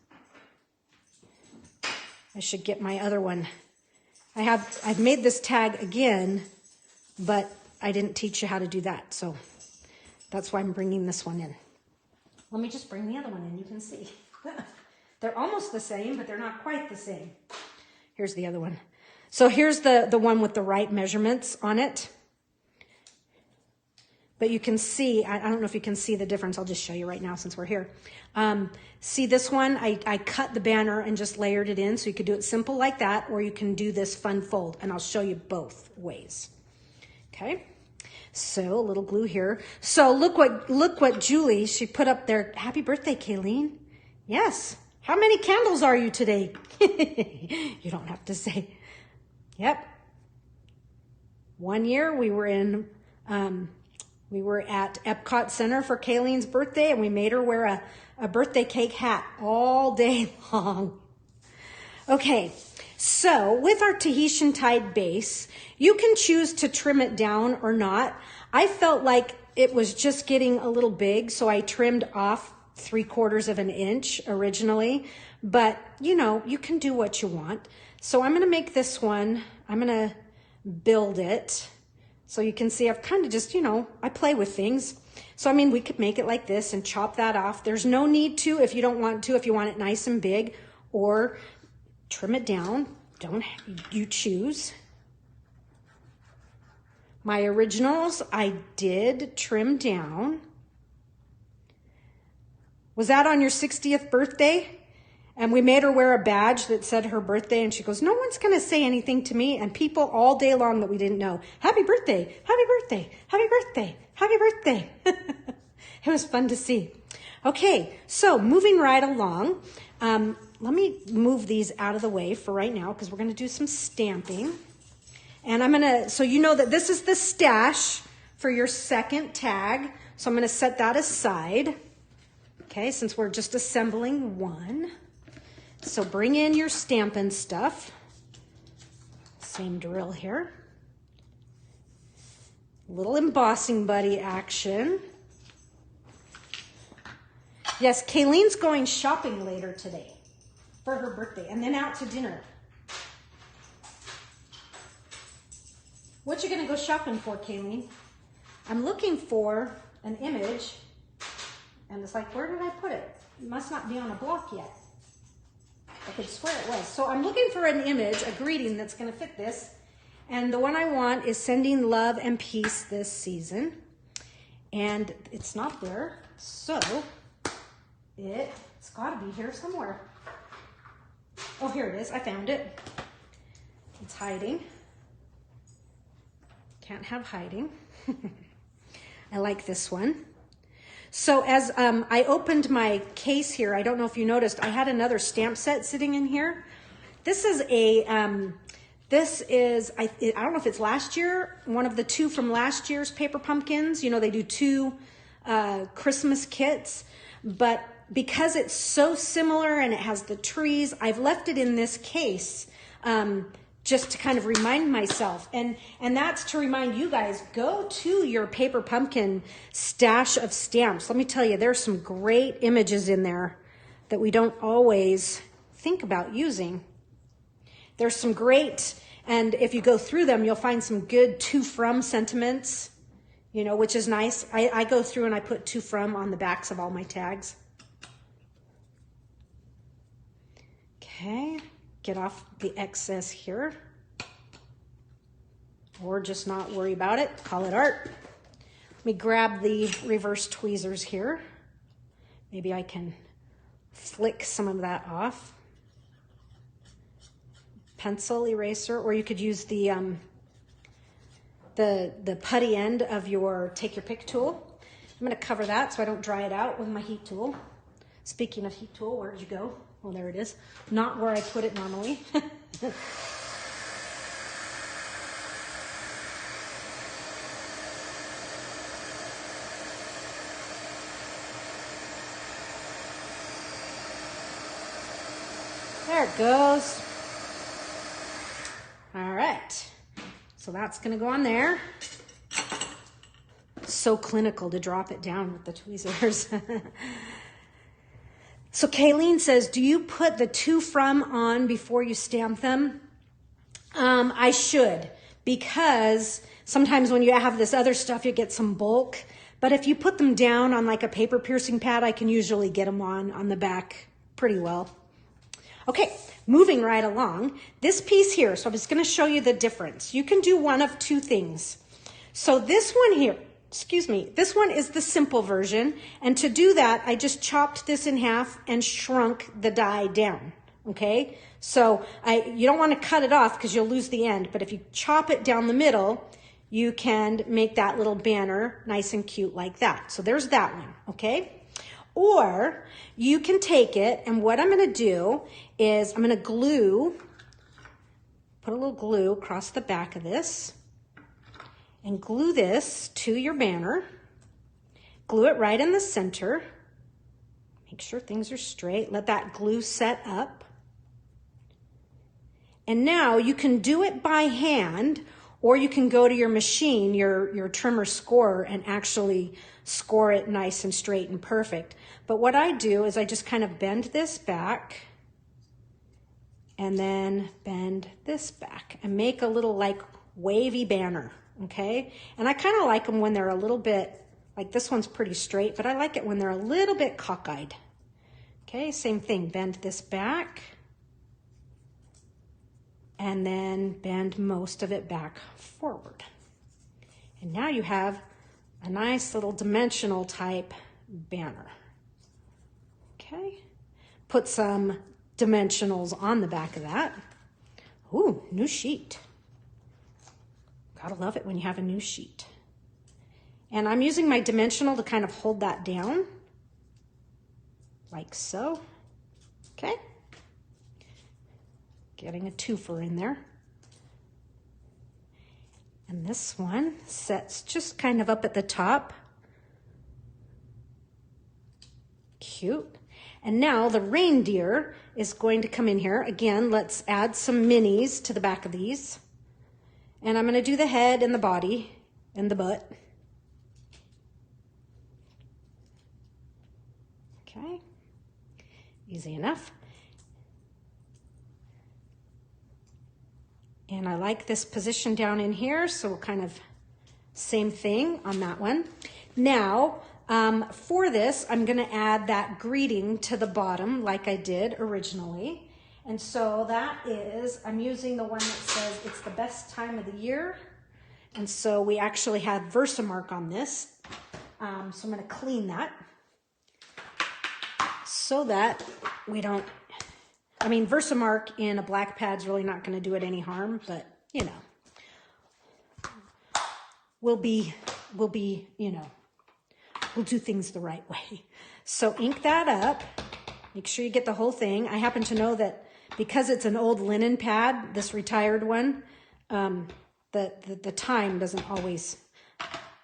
I should get my other one. I've made this tag again, but I didn't teach you how to do that, so that's why I'm bringing this one in. Let me just bring the other one in, you can see. They're almost the same, but they're not quite the same. Here's the other one. So here's the one with the right measurements on it. But you can see, I don't know if you can see the difference. I'll just show you right now since we're here. See this one? I cut the banner and just layered it in, so you could do it simple like that, or you can do this fun fold, and I'll show you both ways. Okay, so a little glue here. So look what Julie, she put up there. Happy birthday, Kayleen. Yes. How many candles are you today? You don't have to say. Yep. One year we were at Epcot Center for Kayleen's birthday, and we made her wear a birthday cake hat all day long. Okay, so with our Tahitian tied base, you can choose to trim it down or not. I felt like it was just getting a little big, so I trimmed off 3/4 of an inch originally, but you know, you can do what you want. So I'm gonna make this one, I'm gonna build it. So you can see I've kind of just, I play with things. So, I mean, we could make it like this and chop that off. There's no need to if you don't want to, if you want it nice and big, or trim it down. You choose. My originals, I did trim down. Was that on your 60th birthday? And we made her wear a badge that said her birthday, and she goes, no one's going to say anything to me. And people all day long that we didn't know, happy birthday, happy birthday, happy birthday, happy birthday. It was fun to see. Okay, so moving right along, let me move these out of the way for right now because we're going to do some stamping. And so you know that this is the stash for your second tag. So I'm going to set that aside, okay, since we're just assembling one. So bring in your Stampin' stuff. Same drill here. Little embossing buddy action. Yes, Kayleen's going shopping later today for her birthday, and then out to dinner. What you gonna go shopping for, Kayleen? I'm looking for an image, and it's like, where did I put it? It must not be on a block yet. I could swear it was. So I'm looking for an image, a greeting that's going to fit this. And the one I want is sending love and peace this season. And it's not there. So it's got to be here somewhere. Oh, here it is. I found it. It's hiding. Can't have hiding. I like this one. So as I opened my case here, I don't know if you noticed, I had another stamp set sitting in here. This is I don't know if it's last year, one of the two from last year's Paper Pumpkins. You know, they do 2 Christmas kits, but because it's so similar and it has the trees, I've left it in this case just to kind of remind myself. And that's to remind you guys, go to your Paper Pumpkin stash of stamps. Let me tell you, there's some great images in there that we don't always think about using. There's some great, and if you go through them, you'll find some good to from sentiments, which is nice. I go through and I put to from on the backs of all my tags. Okay. get off the excess here. Or just not worry about it, call it art. Let me grab the reverse tweezers here. Maybe I can flick some of that off. Pencil eraser, or you could use the putty end of your take your pick tool. I'm gonna cover that so I don't dry it out with my heat tool. Speaking of heat tool, where'd you go? Oh, there it is. Not where I put it normally. There it goes. All right, so that's gonna go on there. So clinical to drop it down with the tweezers. So Kayleen says, do you put the to from on before you stamp them? I should, because sometimes when you have this other stuff, you get some bulk. But if you put them down on like a paper piercing pad, I can usually get them on the back pretty well. Okay, moving right along. This piece here, so I'm just going to show you the difference. You can do one of two things. So this one here, excuse me, this one is the simple version. And to do that, I just chopped this in half and shrunk the die down, okay? So you don't want to cut it off because you'll lose the end. But if you chop it down the middle, you can make that little banner nice and cute like that. So there's that one, okay? Or you can take it, and what I'm going to do is I'm going to glue, put a little glue across the back of this, and glue this to your banner. Glue it right in the center. Make sure things are straight. Let that glue set up. And now you can do it by hand, or you can go to your machine, your trimmer scorer, and actually score it nice and straight and perfect. But what I do is I just kind of bend this back and then bend this back and make a little like wavy banner, okay? And I kind of like them when they're a little bit, like this one's pretty straight, but I like it when they're a little bit cockeyed. Okay, same thing, bend this back and then bend most of it back forward. And now you have a nice little dimensional type banner. Okay, put some dimensionals on the back of that. Ooh, new sheet. Gotta love it when you have a new sheet. And I'm using my dimensional to kind of hold that down, like so. Okay, getting a twofer in there. And this one sets just kind of up at the top. Cute. And now the reindeer is going to come in here. Again, let's add some minis to the back of these. And I'm going to do the head and the body and the butt. Okay. Easy enough. And I like this position down in here, so kind of same thing on that one. Now, for this, I'm gonna add that greeting to the bottom like I did originally. And so that is, I'm using the one that says it's the best time of the year. And so we actually have Versamark on this. So I'm gonna clean that so that we don't, I mean, Versamark in a black pad's really not going to do it any harm, but, you know, we'll do things the right way. So ink that up. Make sure you get the whole thing. I happen to know that because it's an old linen pad, this retired one, the time doesn't always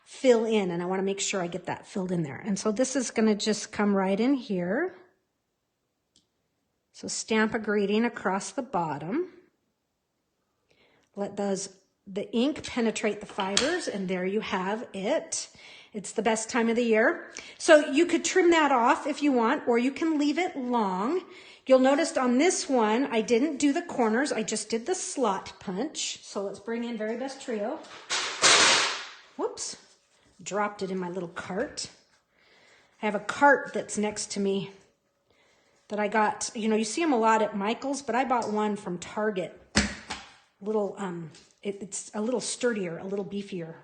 fill in, and I want to make sure I get that filled in there. And so this is going to just come right in here. So stamp a greeting across the bottom. Let the ink penetrate the fibers, and there you have it. It's the best time of the year. So you could trim that off if you want, or you can leave it long. You'll notice on this one, I didn't do the corners. I just did the slot punch. So let's bring in Very Best Trio. Whoops, dropped it in my little cart. I have a cart that's next to me that I got. You know, you see them a lot at Michael's, but I bought one from Target. Little, it's a little sturdier, a little beefier.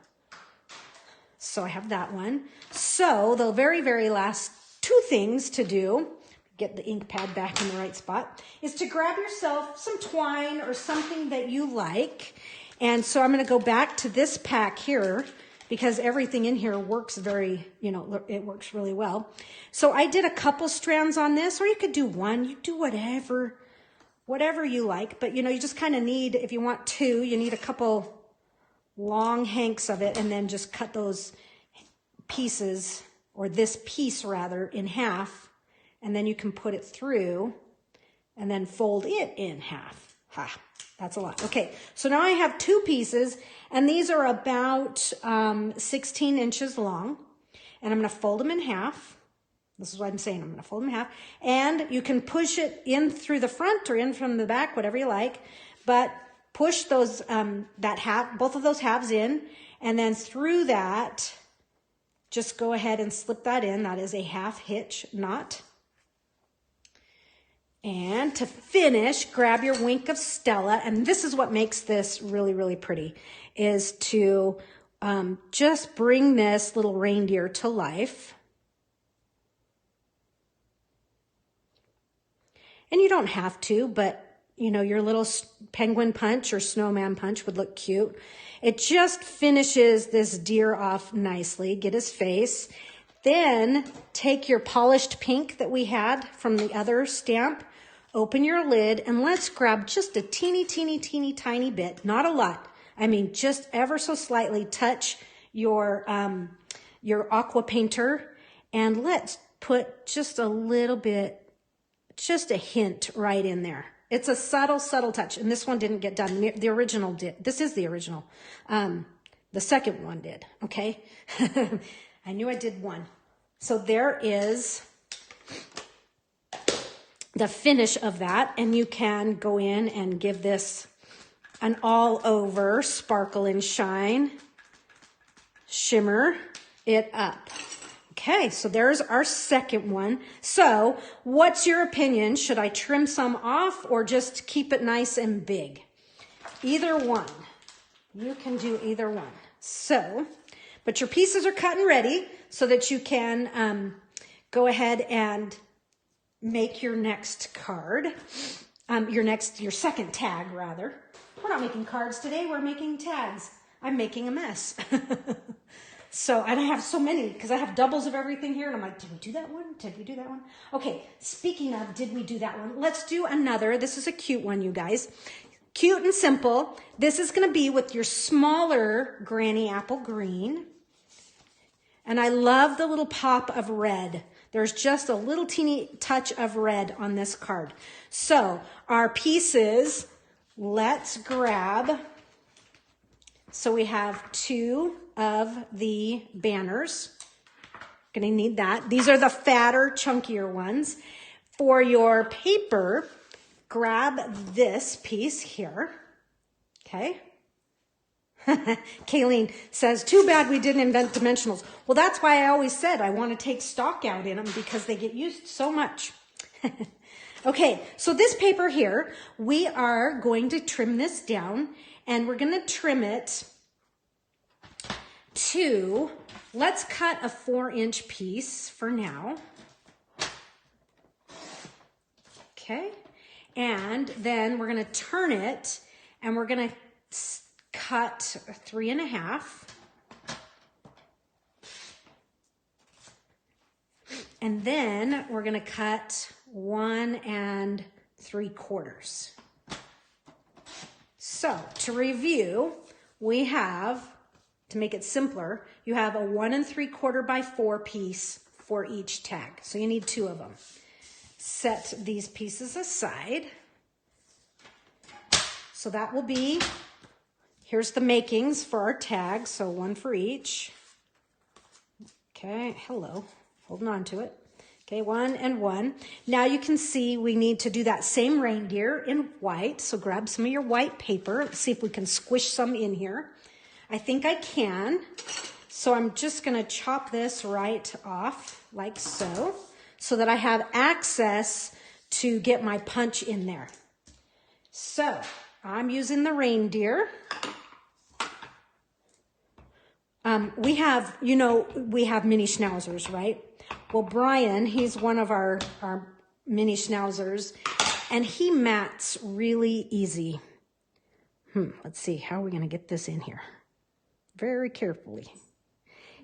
So I have that one. So the very, very last two things to do, get the ink pad back in the right spot, is to grab yourself some twine or something that you like. And so I'm going to go back to this pack here because everything in here works very, you know, it works really well. So I did a couple strands on this, or you could do one. You do whatever you like. But, you know, you just kind of need, if you want two, you need a couple long hanks of it, and then just cut those pieces, or this piece rather, in half. And then you can put it through and then fold it in half. Ha, that's a lot. Okay, so now I have two pieces, and these are about 16 inches long. And I'm going to fold them in half. This is what I'm saying. I'm going to fold them in half. And you can push it in through the front or in from the back, whatever you like. But push those, both of those halves in. And then through that, just go ahead and slip that in. That is a half hitch knot. And to finish, grab your wink of Stella. And this is what makes this really, really pretty, is to just bring this little reindeer to life. And you don't have to, but you know, your little penguin punch or snowman punch would look cute. It just finishes this deer off nicely. Get his face. Then take your polished pink that we had from the other stamp. Open your lid and let's grab just a teeny, teeny, teeny, tiny bit. Not a lot. I mean, just ever so slightly touch your aqua painter, and let's put just a little bit, just a hint right in there. It's a subtle, subtle touch. And this one didn't get done. The original did. This is the original. The second one did. Okay. I knew I did one. So there is the finish of that, and you can go in and give this an all over sparkle and shine, shimmer it up. Okay, so there's our second one. So what's your opinion? Should I trim some off or just keep it nice and big? Either one. You can do either one. So, but your pieces are cut and ready so that you can go ahead and make your next card, your second tag rather. We're not making cards today, we're making tags. I'm making a mess. So, and I have so many because I have doubles of everything here, and I'm like, did we do that one? Did we do that one? Okay, speaking of, did we do that one? Let's do another. This is a cute one, you guys. Cute and simple. This is going to be with your smaller Granny Apple Green. And I love the little pop of red. There's just a little teeny touch of red on this card. So our pieces, let's grab. So we have two of the banners. Gonna need that. These are the fatter, chunkier ones. For your paper, grab this piece here. Okay. Kayleen says, too bad we didn't invent dimensionals. Well, that's why I always said I want to take stock out in them because they get used so much. Okay, so this paper here, we are going to trim this down, and we're going to trim it to, let's cut a 4-inch piece for now. Okay, and then we're going to turn it, and we're going to cut 3.5. And then we're going to cut 1 3/4. So to review, we have, to make it simpler, you have a 1 3/4 by 4 piece for each tag. So you need 2 of them. Set these pieces aside. So that will be, here's the makings for our tag, so 1 for each. Okay, hello, holding on to it. Okay, 1 and 1. Now you can see we need to do that same reindeer in white, so grab some of your white paper. Let's see if we can squish some in here. I think I can. So I'm just gonna chop this right off like so that I have access to get my punch in there. So I'm using the reindeer. We have mini schnauzers, right? Well, Brian, he's one of our mini schnauzers, and he mats really easy. Let's see, how are we going to get this in here? Very carefully.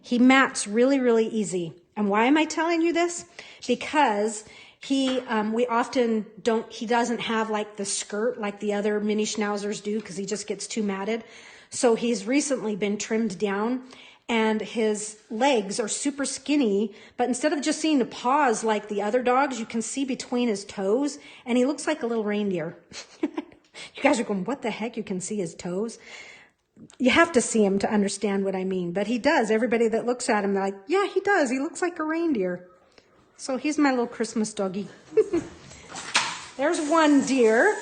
He mats really, really easy. And why am I telling you this? Because he doesn't have like the skirt like the other mini schnauzers do, because he just gets too matted. So he's recently been trimmed down, and his legs are super skinny, but instead of just seeing the paws like the other dogs, you can see between his toes, and he looks like a little reindeer. You guys are going, what the heck? You can see his toes? You have to see him to understand what I mean, but he does. Everybody that looks at him, they're like, yeah, he does. He looks like a reindeer. So he's my little Christmas doggy. There's one deer.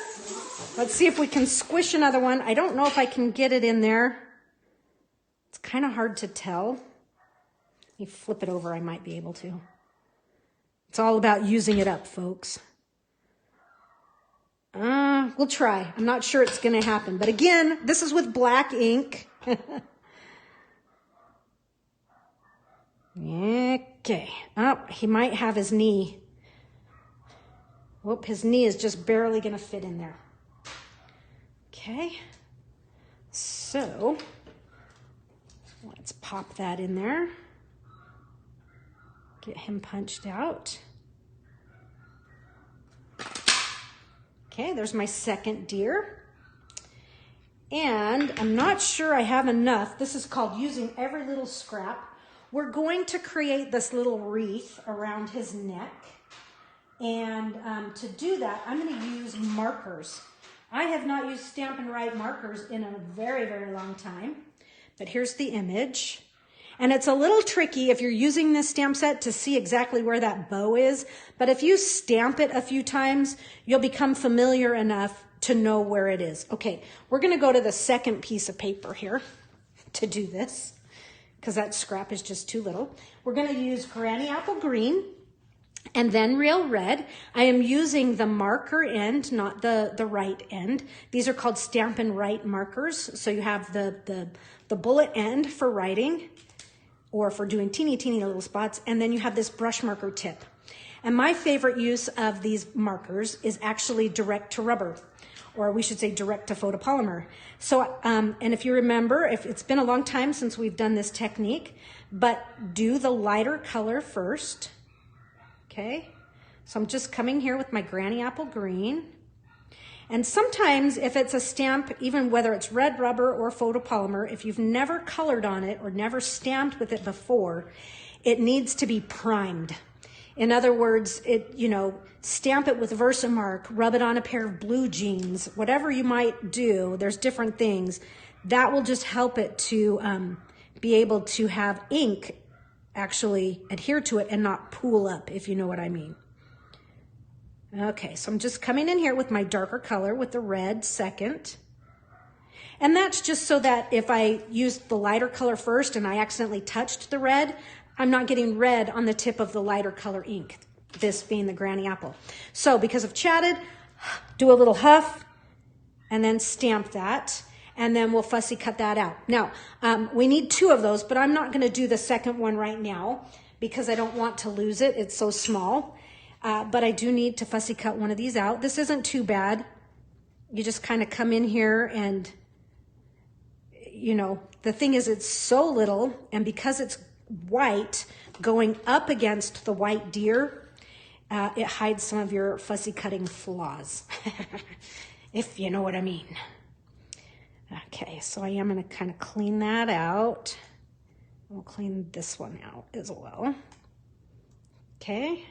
Let's see if we can squish another one. I don't know if I can get it in there. It's kind of hard to tell. Let me flip it over. I might be able to. It's all about using it up, folks. We'll try. I'm not sure it's going to happen. But again, this is with black ink. Okay. Oh, he might have his knee. Whoop, his knee is just barely going to fit in there. Okay. So, let's pop that in there. Get him punched out. Okay, there's my second deer. And I'm not sure I have enough. This is called using every little scrap. We're going to create this little wreath around his neck. And to do that, I'm going to use markers. I have not used Stampin' Write markers in a very, very long time. But here's the image. And it's a little tricky if you're using this stamp set to see exactly where that bow is. But if you stamp it a few times, you'll become familiar enough to know where it is. Okay, we're going to go to the second piece of paper here to do this, because that scrap is just too little. We're going to use Granny Apple Green and then Real Red. I am using the marker end, not the right end. These are called Stampin' Write markers. So you have the bullet end for writing, or for doing teeny little spots, and then you have this brush marker tip. And my favorite use of these markers is actually direct to rubber, or we should say direct to photopolymer. So, and if you remember, if it's been a long time since we've done this technique, but do the lighter color first, okay? So I'm just coming here with my Granny Apple Green. And sometimes if it's a stamp, even whether it's red rubber or photopolymer, if you've never colored on it or never stamped with it before, it needs to be primed. In other words, stamp it with Versamark, rub it on a pair of blue jeans, whatever you might do, there's different things. That will just help it to be able to have ink actually adhere to it and not pool up, if you know what I mean. Okay, so I'm just coming in here with my darker color with the red second. And that's just so that if I used the lighter color first and I accidentally touched the red, I'm not getting red on the tip of the lighter color ink, this being the Granny Apple. So because I've chatted, do a little huff and then stamp that. And then we'll fussy cut that out. Now, we need 2 of those, but I'm not going to do the second one right now because I don't want to lose it. It's so small. But I do need to fussy cut one of these out. This isn't too bad. You just kind of come in here and, the thing is it's so little, and because it's white going up against the white deer, it hides some of your fussy cutting flaws, if you know what I mean. Okay, so I am going to kind of clean that out. We'll clean this one out as well. Okay.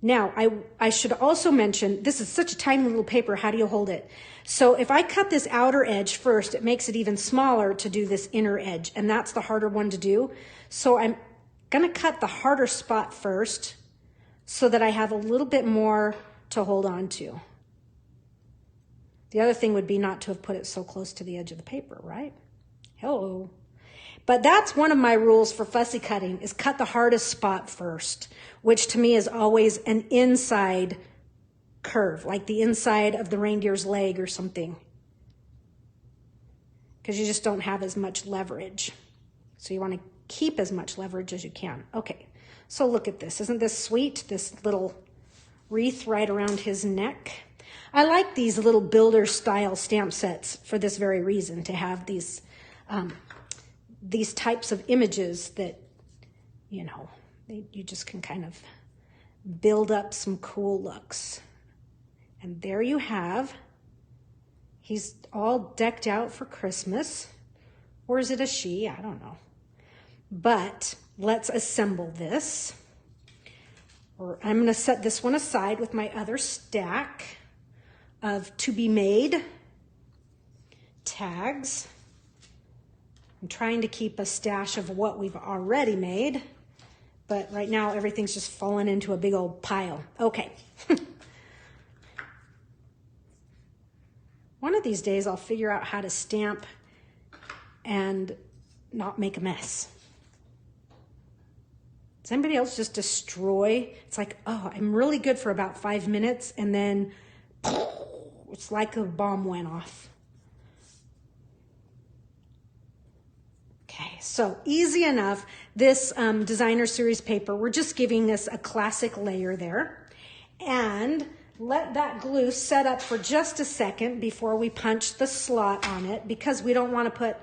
Now, I should also mention, this is such a tiny little paper, how do you hold it? So if I cut this outer edge first, it makes it even smaller to do this inner edge, and that's the harder one to do. So I'm going to cut the harder spot first so that I have a little bit more to hold on to. The other thing would be not to have put it so close to the edge of the paper, right? Hello. But that's one of my rules for fussy cutting, is cut the hardest spot first, which to me is always an inside curve, like the inside of the reindeer's leg or something, because you just don't have as much leverage. So you want to keep as much leverage as you can. Okay, so look at this. Isn't this sweet? This little wreath right around his neck. I like these little builder style stamp sets for this very reason, to have these types of images that, you know, you just can kind of build up some cool looks. And there you have, he's all decked out for Christmas. Or is it a she? I don't know. But let's assemble this. Or I'm going to set this one aside with my other stack of to be made tags. I'm trying to keep a stash of what we've already made, but right now everything's just fallen into a big old pile. Okay. One of these days I'll figure out how to stamp and not make a mess. Does anybody else just destroy? It's like, oh, I'm really good for about 5 minutes, and then it's like a bomb went off. Okay, so easy enough. This designer series paper, we're just giving this a classic layer there. And let that glue set up for just a second before we punch the slot on it, because we don't want to put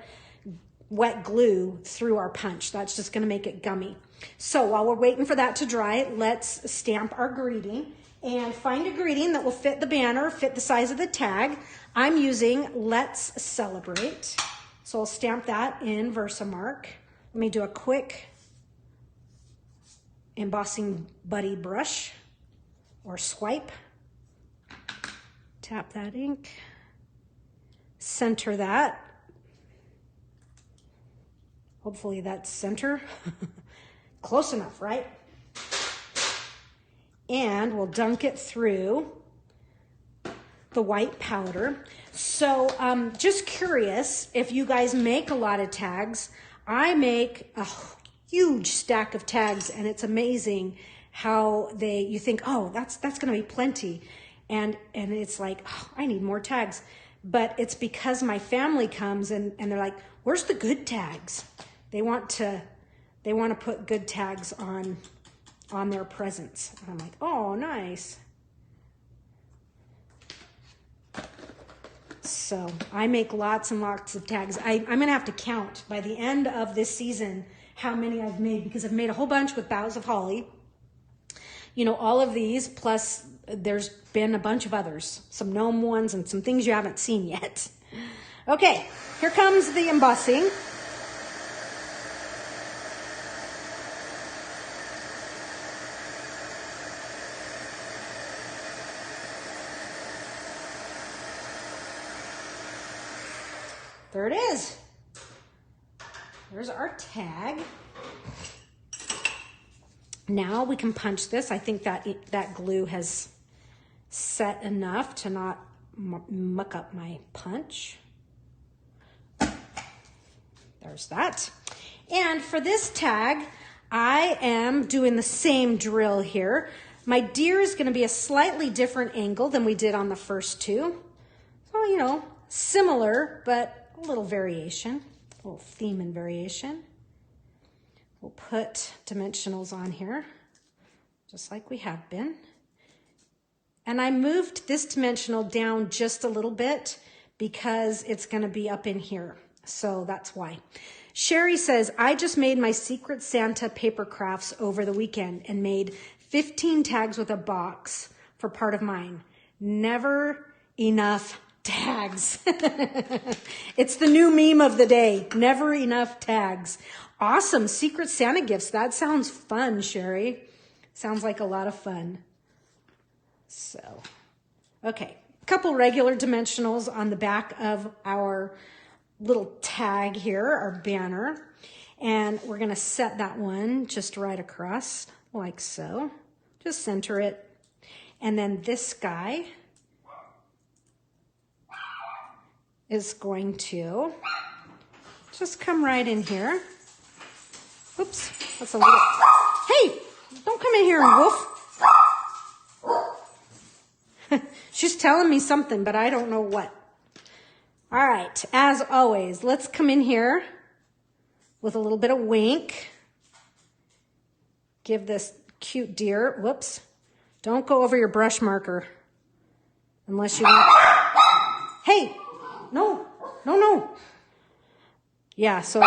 wet glue through our punch. That's just going to make it gummy. So while we're waiting for that to dry, let's stamp our greeting and find a greeting that will fit the banner, fit the size of the tag. I'm using Let's Celebrate. So I'll stamp that in Versamark. Let me do a quick embossing buddy brush or swipe. Tap that ink, center that. Hopefully that's center. Close enough, right? And we'll dunk it through the white powder. So just curious if you guys make a lot of tags. I make a huge stack of tags, and it's amazing how you think, oh, that's going to be plenty. And it's like, oh, I need more tags. But it's because my family comes and they're like, where's the good tags? They want to put good tags on their presents. And I'm like, oh, nice. So I make lots and lots of tags. I'm going to have to count by the end of this season how many I've made, because I've made a whole bunch with boughs of holly. You know, all of these, plus there's been a bunch of others, some gnome ones and some things you haven't seen yet. Okay, here comes the embossing. There it is. There's our tag. Now we can punch this. I think that glue has set enough to not muck up my punch. There's that. And for this tag, I am doing the same drill here. My deer is going to be a slightly different angle than we did on the first two. So, you know, similar, but a little variation, a little theme and variation. We'll put dimensionals on here, just like we have been. And I moved this dimensional down just a little bit because it's going to be up in here. So that's why. Sherry says, I just made my Secret Santa paper crafts over the weekend and made 15 tags with a box for part of mine. Never enough tags. It's the new meme of the day. Never enough tags. Awesome. Secret Santa gifts. That sounds fun, Sherry. Sounds like a lot of fun. So, okay. A couple regular dimensionals on the back of our little tag here, our banner. And we're going to set that one just right across like so. Just center it. And then this guy is going to just come right in here. Oops, that's a little, hey, don't come in here and woof. She's telling me something, but I don't know what. All right, as always, let's come in here with a little bit of wink. Give this cute deer, whoops, don't go over your brush marker unless you want. Hey, no. Yeah, so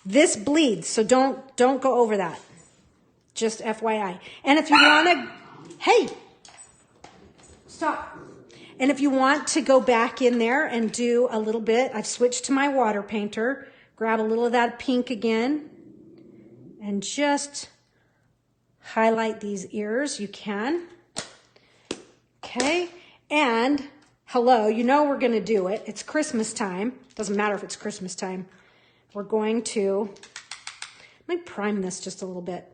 this bleeds, so don't go over that. Just FYI. And if you want to, hey, stop. And if you want to go back in there and do a little bit, I've switched to my water painter. Grab a little of that pink again and just highlight these ears. You can. Okay. And hello, you know we're going to do it. It's Christmas time. Doesn't matter if it's Christmas time. We're going to, let me prime this just a little bit.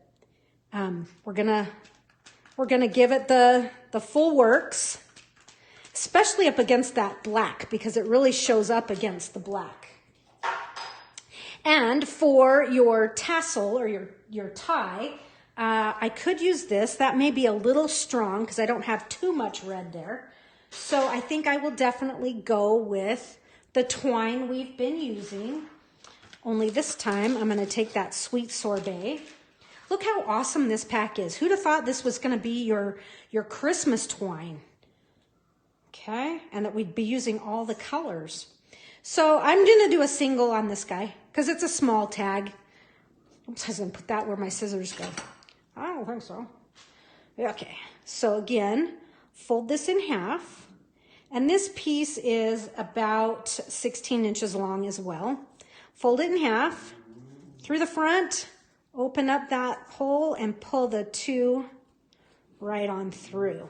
We're gonna give it the full works, especially up against that black because it really shows up against the black. And for your tassel or your tie, I could use this. That may be a little strong because I don't have too much red there. So I think I will definitely go with the twine we've been using. Only this time I'm going to take that sweet sorbet. Look how awesome this pack is. Who'd have thought this was going to be your Christmas twine? Okay, and that we'd be using all the colors. So I'm going to do a single on this guy because it's a small tag. Oops, I was going to put that where my scissors go. I don't think so. Okay, so again, fold this in half. And this piece is about 16 inches long as well. Fold it in half through the front, open up that hole and pull the two right on through.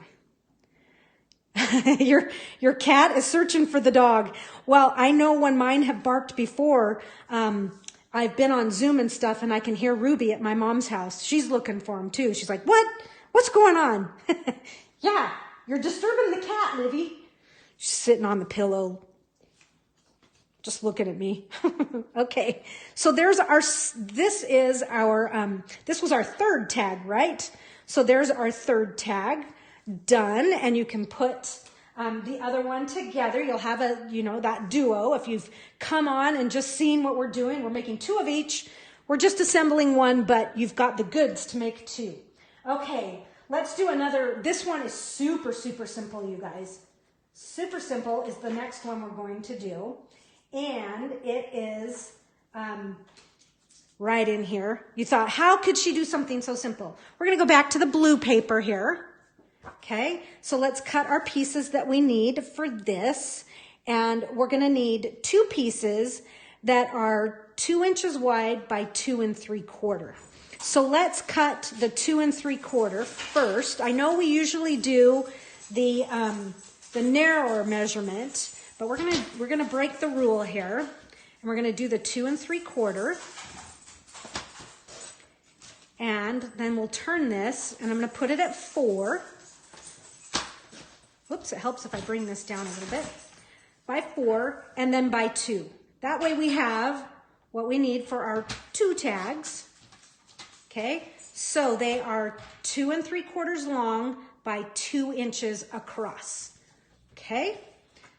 Your cat is searching for the dog. Well, I know when mine have barked before, I've been on Zoom and stuff and I can hear Ruby at my mom's house. She's looking for him too. She's like, what? What's going on? Yeah, you're disturbing the cat, Livy. She's sitting on the pillow, just looking at me. Okay, so this was our third tag, right? So there's our third tag done, and you can put the other one together. You'll have that duo. If you've come on and just seen what we're doing, we're making two of each. We're just assembling one, but you've got the goods to make two. Okay, let's do another. This one is super, super simple, you guys. Super simple is the next one we're going to do. And it is right in here. You thought, how could she do something so simple? We're going to go back to the blue paper here. Okay, so let's cut our pieces that we need for this. And we're going to need two pieces that are 2 inches wide by 2 3/4. So let's cut the 2 3/4 first. I know we usually do the narrower measurement, but we're gonna break the rule here, and we're gonna do the 2 3/4, and then we'll turn this, and I'm gonna put it at 4. Whoops! It helps if I bring this down a little bit. By 4, and then by 2. That way we have what we need for our 2 tags. Okay, so they are 2 3/4 long by 2 inches across. Okay.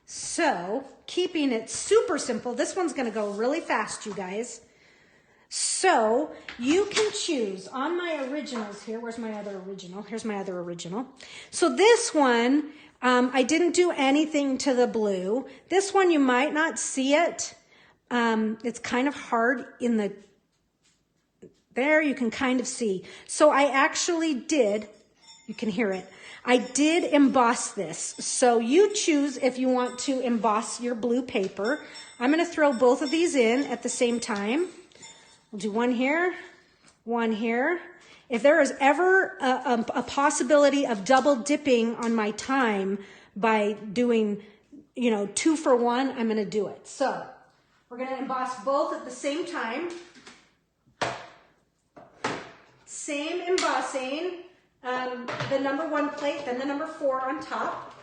So, keeping it super simple, this one's going to go really fast, you guys. So, you can choose on my originals here. Where's my other original? Here's my other original. So, this one, I didn't do anything to the blue. This one, you might not see it. It's kind of hard in the, there you can kind of see. So, I actually did, you can hear it. I did emboss this. So you choose if you want to emboss your blue paper. I'm going to throw both of these in at the same time. We'll do one here, one here. If there is ever a possibility of double dipping on my time by doing, 2 for 1, I'm going to do it. So we're going to emboss both at the same time. Same embossing. The number 1 plate, then the number 4 on top.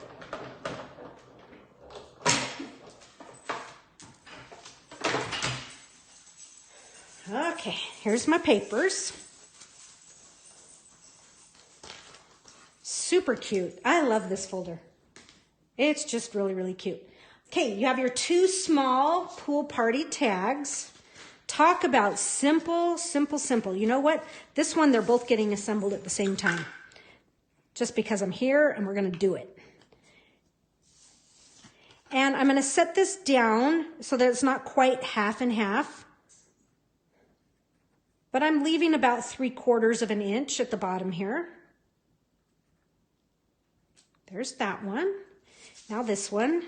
Okay, here's my papers. Super cute. I love this folder. It's just really, really cute. Okay, you have your 2 small pool party tags. Talk about simple, simple, simple. You know what? This one, they're both getting assembled at the same time. Just because I'm here and we're going to do it. And I'm going to set this down so that it's not quite half and half. But I'm leaving about 3/4 of an inch at the bottom here. There's that one. Now this one.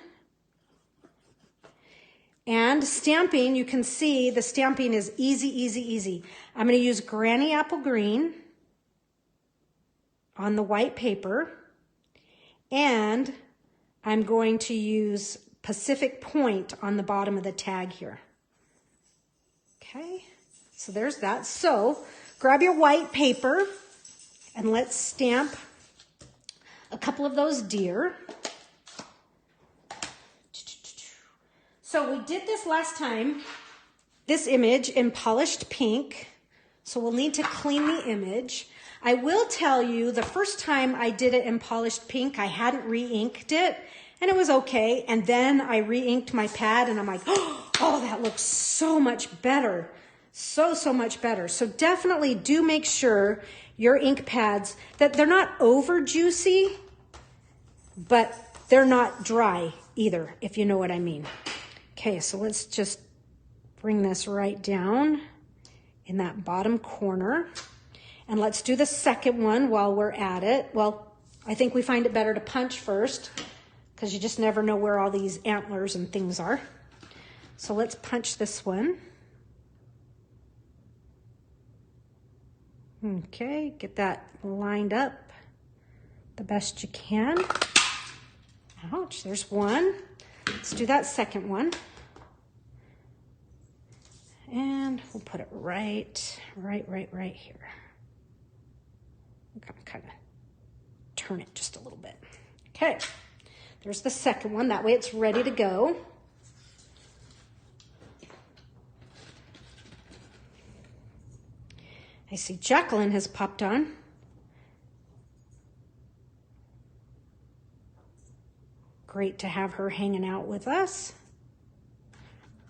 And stamping, you can see the stamping is easy, easy, easy. I'm going to use Granny Apple Green on the white paper. And I'm going to use Pacific Point on the bottom of the tag here. Okay. So there's that. So grab your white paper and let's stamp a couple of those deer. So we did this last time, this image in polished pink. So we'll need to clean the image. I will tell you the first time I did it in polished pink, I hadn't re-inked it and it was okay. And then I re-inked my pad and I'm like, oh, that looks so much better. So much better. So definitely do make sure your ink pads, that they're not over juicy, but they're not dry either, if you know what I mean. Okay, so let's just bring this right down in that bottom corner. And let's do the second one while we're at it. Well, I think we find it better to punch first because you just never know where all these antlers and things are. So let's punch this one. Okay, get that lined up the best you can. Ouch, there's one. Let's do that second one. And we'll put it right here. I'm gonna kind of turn it just a little bit. Okay, there's the second one. That way it's ready to go. I see Jacqueline has popped on. Great to have her hanging out with us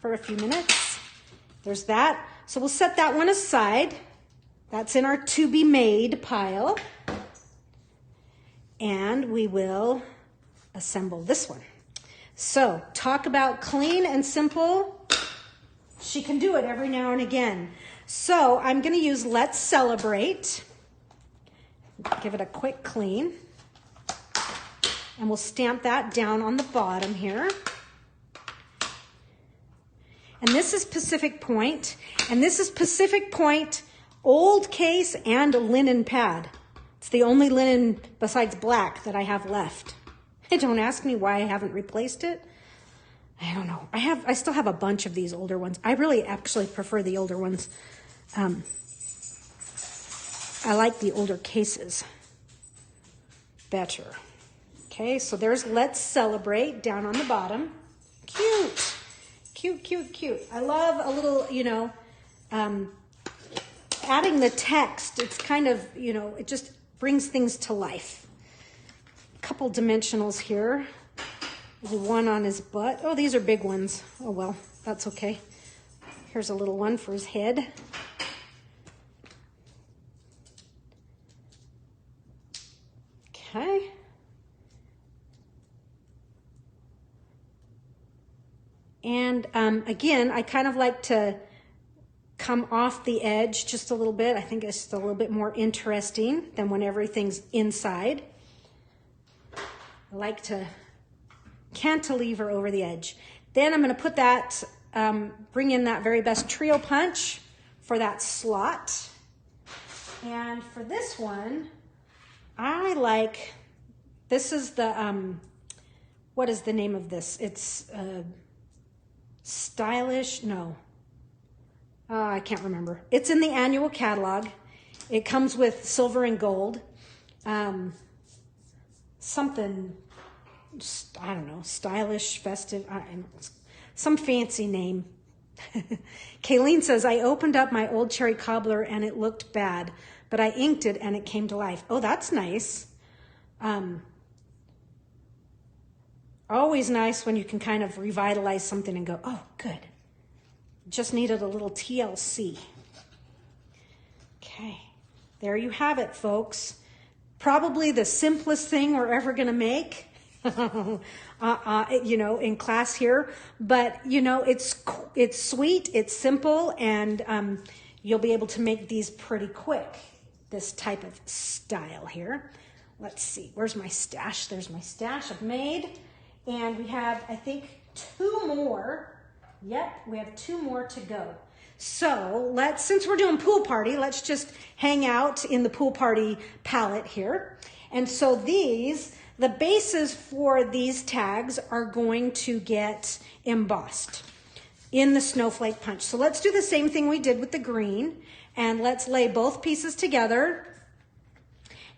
for a few minutes. There's that. So we'll set that one aside. That's in our to be made pile. And we will assemble this one. So talk about clean and simple. She can do it every now and again. So I'm going to use Let's Celebrate. Give it a quick clean. And we'll stamp that down on the bottom here. And this is Pacific Point. And this is Pacific Point old case and linen pad. It's the only linen besides black that I have left. Don't ask me why I haven't replaced it. I don't know. I still have a bunch of these older ones. I really actually prefer the older ones. I like the older cases better. Okay, so there's Let's Celebrate down on the bottom. Cute, cute, cute, cute. I love a little, adding the text. It's kind of, it just brings things to life. A couple dimensionals here. There's one on his butt. Oh, these are big ones. Oh, well, that's okay. Here's a little one for his head. Okay. And again, I kind of like to come off the edge just a little bit. I think it's just a little bit more interesting than when everything's inside. I like to cantilever over the edge. Then I'm going to put that, bring in that Very Best Trio punch for that slot. And for this one, I like, this is the, what is the name of this? It's Stylish, no. I can't remember. It's in the annual catalog. It comes with silver and gold. Something, I don't know, stylish, festive, some fancy name. Kayleen says, I opened up my old cherry cobbler and it looked bad, but I inked it and it came to life. Oh, that's nice. Always nice when you can kind of revitalize something and go, oh, good. Just needed a little TLC. Okay, there you have it, folks. Probably the simplest thing we're ever going to make, you know, in class here. But, you know, it's sweet, it's simple, and you'll be able to make these pretty quick, this type of style here. Let's see, where's my stash? There's my stash I've made. And we have, I think, 2 more. Yep, we have 2 more to go. So since we're doing pool party, let's just hang out in the pool party palette here. And so the bases for these tags are going to get embossed in the snowflake punch. So let's do the same thing we did with the green, and let's lay both pieces together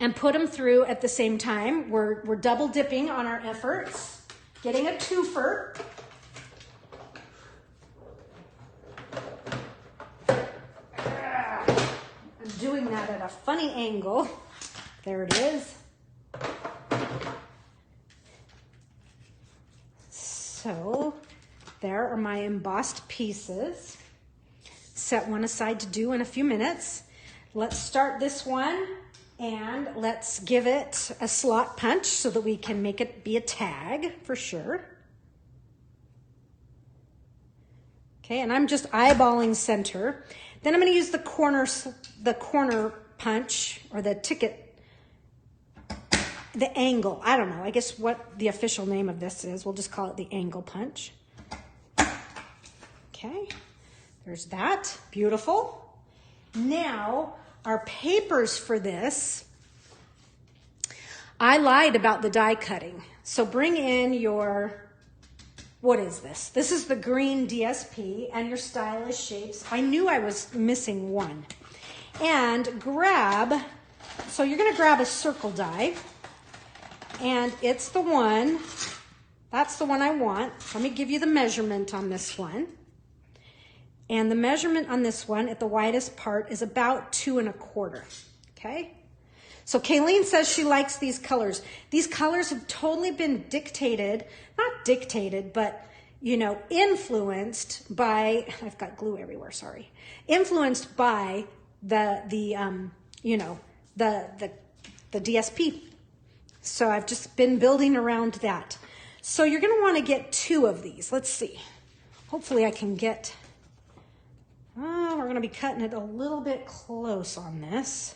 and put them through at the same time. We're double dipping on our efforts, getting a twofer. Doing that at a funny angle. There it is. So there are my embossed pieces. Set one aside to do in a few minutes. Let's start this one and let's give it a slot punch so that we can make it be a tag for sure. Okay, and I'm just eyeballing center. Then I'm going to use the corner punch, or the ticket, the angle. I don't know, I guess what the official name of this is. We'll just call it the angle punch. Okay, there's that. Beautiful. Now, our papers for this, I lied about the die cutting. So bring in your... What is this? This is the green DSP and your stylish shapes. I knew I was missing one. And so you're going to grab a circle die. And it's the one, that's the one I want. Let me give you the measurement on this one. And the measurement on this one at the widest part is about 2 1/4. Okay? So Kayleen says she likes these colors. These colors have totally been dictated, not dictated, but, you know, influenced by, I've got glue everywhere, sorry. Influenced by the DSP. So I've just been building around that. So you're gonna wanna get 2 of these. Let's see. Hopefully I can get, we're gonna be cutting it a little bit close on this.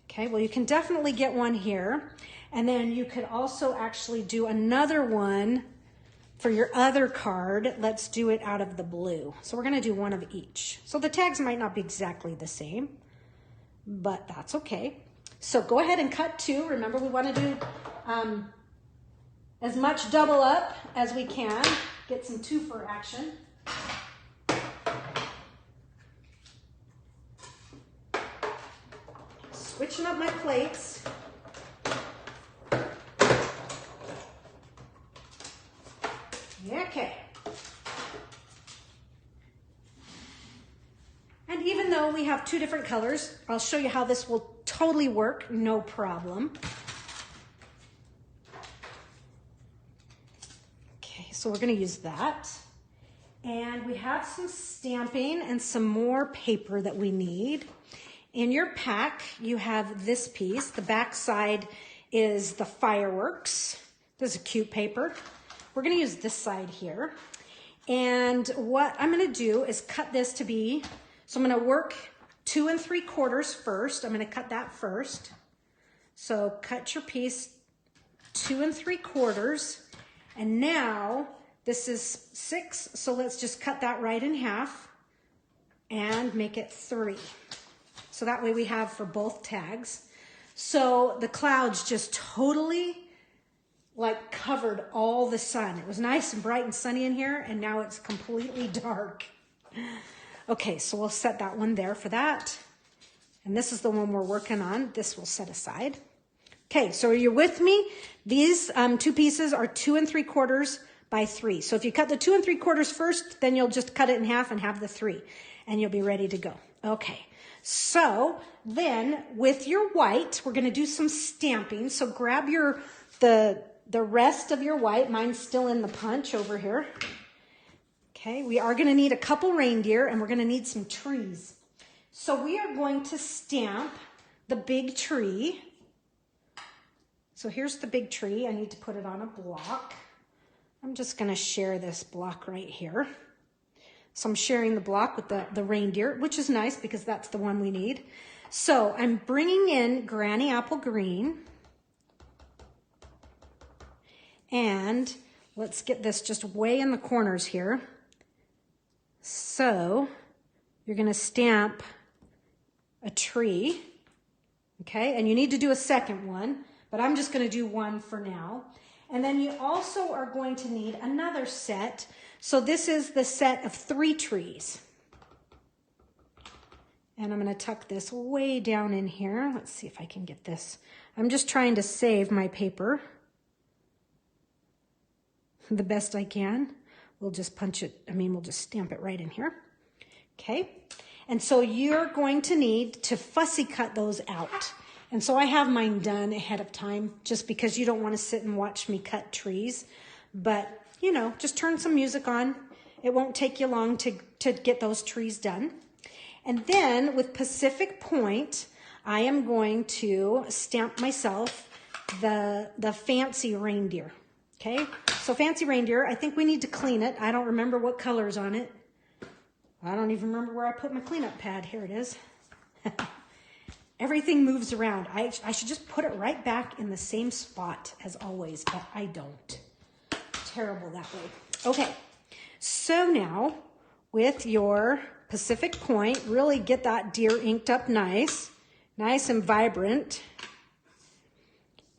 Okay, well, you can definitely get one here. And then you could also actually do another one for your other card. Let's do it out of the blue. So we're going to do one of each. So the tags might not be exactly the same, but that's okay. So go ahead and cut 2. Remember, we want to do as much double up as we can. Get some twofer action. Switching up my plates. Okay. And even though we have 2 different colors, I'll show you how this will totally work, no problem. Okay, so we're going to use that. And we have some stamping and some more paper that we need. In your pack, you have this piece. The back side is the fireworks. This is cute paper. We're going to use this side here. And what I'm going to do is cut this to be, so I'm going to work 2 3/4 first. I'm going to cut that first. So cut your piece 2 3/4. And now this is 6, so let's just cut that right in half and make it 3. So that way we have for both tags. So the clouds just totally like covered all the sun. It was nice and bright and sunny in here, and now it's completely dark. Okay, so we'll set that one there for that. And this is the one we're working on. This we'll set aside. Okay, so are you with me? These 2 pieces are 2 3/4 by 3. So if you cut the 2 3/4 first, then you'll just cut it in half and have the 3, and you'll be ready to go. Okay, so then with your white, we're going to do some stamping. So grab the rest of your white. Mine's still in the punch over here. Okay, we are going to need a couple reindeer, and we're going to need some trees. So we are going to stamp the big tree. So here's the big tree. I need to put it on a block. I'm just going to share this block right here. So I'm sharing the block with the reindeer, which is nice because that's the one we need. So I'm bringing in Granny Apple Green. And let's get this just way in the corners here. So you're going to stamp a tree, okay? And you need to do a second one, but I'm just going to do one for now. And then you also are going to need another set. So this is the set of 3 trees. And I'm going to tuck this way down in here. Let's see if I can get this. I'm just trying to save my paper the best I can. We'll just we'll just stamp it right in here. Okay. And so you're going to need to fussy cut those out. And so I have mine done ahead of time just because you don't want to sit and watch me cut trees. But, you know, just turn some music on. It won't take you long to get those trees done. And then with Pacific Point, I am going to stamp myself the fancy reindeer. Okay, so fancy reindeer, I think we need to clean it. I don't remember what color's on it. I don't even remember where I put my cleanup pad. Here it is. Everything moves around. I should just put it right back in the same spot as always, but I don't. Terrible that way. Okay, so now with your Pacific Point, really get that deer inked up nice and vibrant.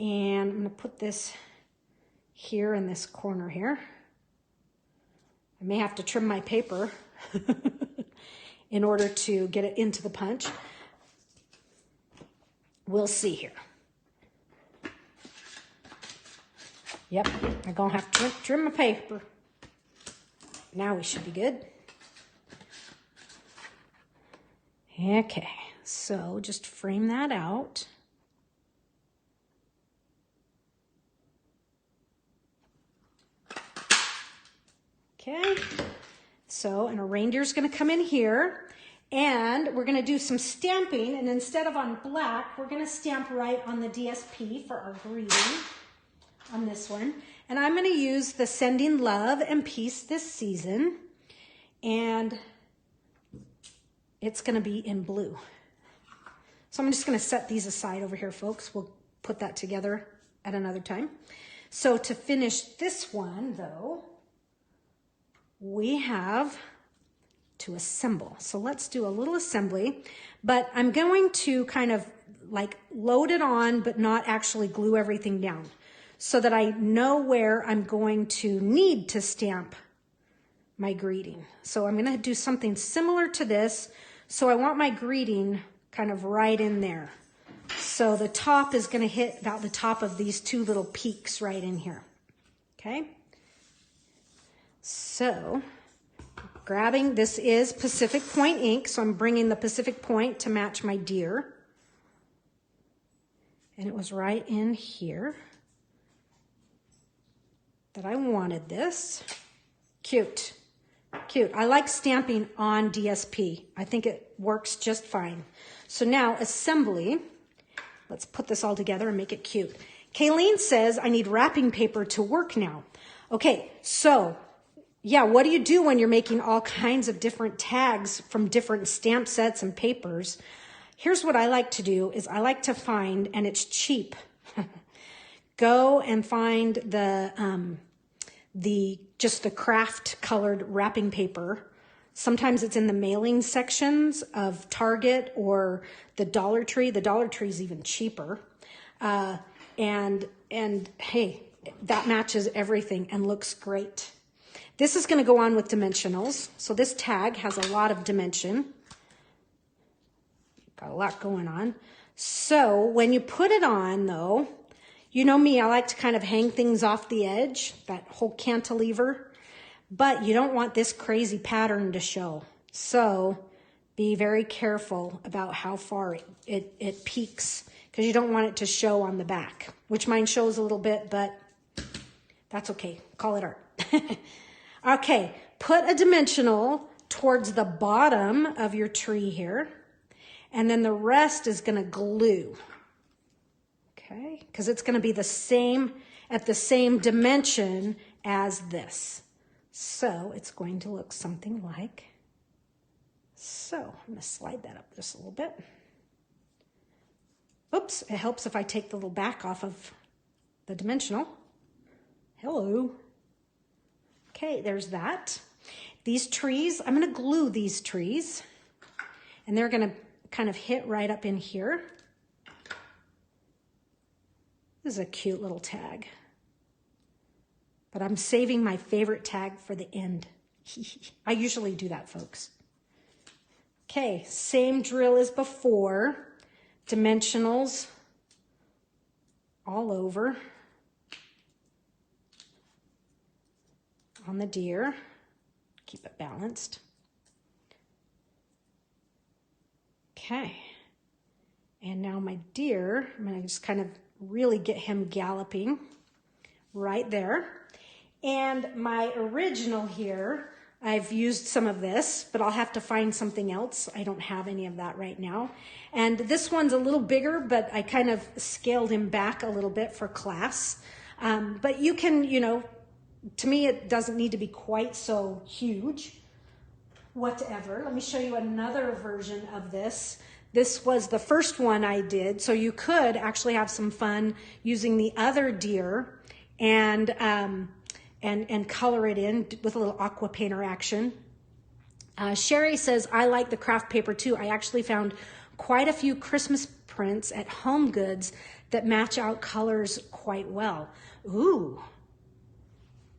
And I'm going to put this here in this corner here. I may have to trim my paper in order to get it into the punch. We'll see here. Yep, I'm going to have to trim my paper. Now we should be good. Okay, so just frame that out. Okay, so, and a reindeer's going to come in here, and we're going to do some stamping, and instead of on black, we're going to stamp right on the DSP for our greeting on this one. And I'm going to use the Sending Love and Peace This Season, and it's going to be in blue. So I'm just going to set these aside over here, folks. We'll put that together at another time. So to finish this one, though, we have to assemble. So let's do a little assembly, but I'm going to kind of like load it on, but not actually glue everything down so that I know where I'm going to need to stamp my greeting. So I'm going to do something similar to this. So I want my greeting kind of right in there. So the top is going to hit about the top of these 2 little peaks right in here. Okay. So grabbing, this is Pacific Point ink, so I'm bringing the Pacific Point to match my deer. And it was right in here that I wanted this. Cute, cute. I like stamping on DSP. I think it works just fine. So now assembly, let's put this all together and make it cute. Kayleen says I need wrapping paper to work now. Okay, so yeah, what do you do when you're making all kinds of different tags from different stamp sets and papers? Here's what I like to do is I like to find, and it's cheap, go and find just the craft colored wrapping paper. Sometimes it's in the mailing sections of Target or the Dollar Tree. The Dollar Tree is even cheaper. And hey, that matches everything and looks great. This is going to go on with dimensionals. So this tag has a lot of dimension. Got a lot going on. So when you put it on, though, You know me, I like to kind of hang things off the edge, that whole cantilever, but you don't want this crazy pattern to show. So be very careful about how far it peaks, because you don't want it to show on the back, which mine shows a little bit, but that's okay. Call it art. Okay, put a dimensional towards the bottom of your tree here, and then the rest is going to glue. Okay, because it's going to be the same, at the same dimension as this. So it's going to look something like so. I'm going to slide that up just a little bit. Oops, it helps if I take the little back off of the dimensional. Hello. Okay, there's that. These trees, I'm going to glue these trees, and they're going to kind of hit right up in here. This is a cute little tag, but I'm saving my favorite tag for the end. I usually do that, folks. Okay, same drill as before. Dimensionals all over on the deer. Keep it balanced. Okay, and now my deer, I'm going to just kind of really get him galloping right there. And my original here, I've used some of this, but I'll have to find something else. I don't have any of that right now. And this one's a little bigger, but I kind of scaled him back a little bit for class. But you can, you know, to me, it doesn't need to be quite so huge. Whatever. Let me show you another version of this. This was the first one I did, so you could actually have some fun using the other deer and color it in with a little aqua painter action. Sherry says, I like the craft paper too. I actually found quite a few Christmas prints at Home Goods that match out colors quite well. Ooh.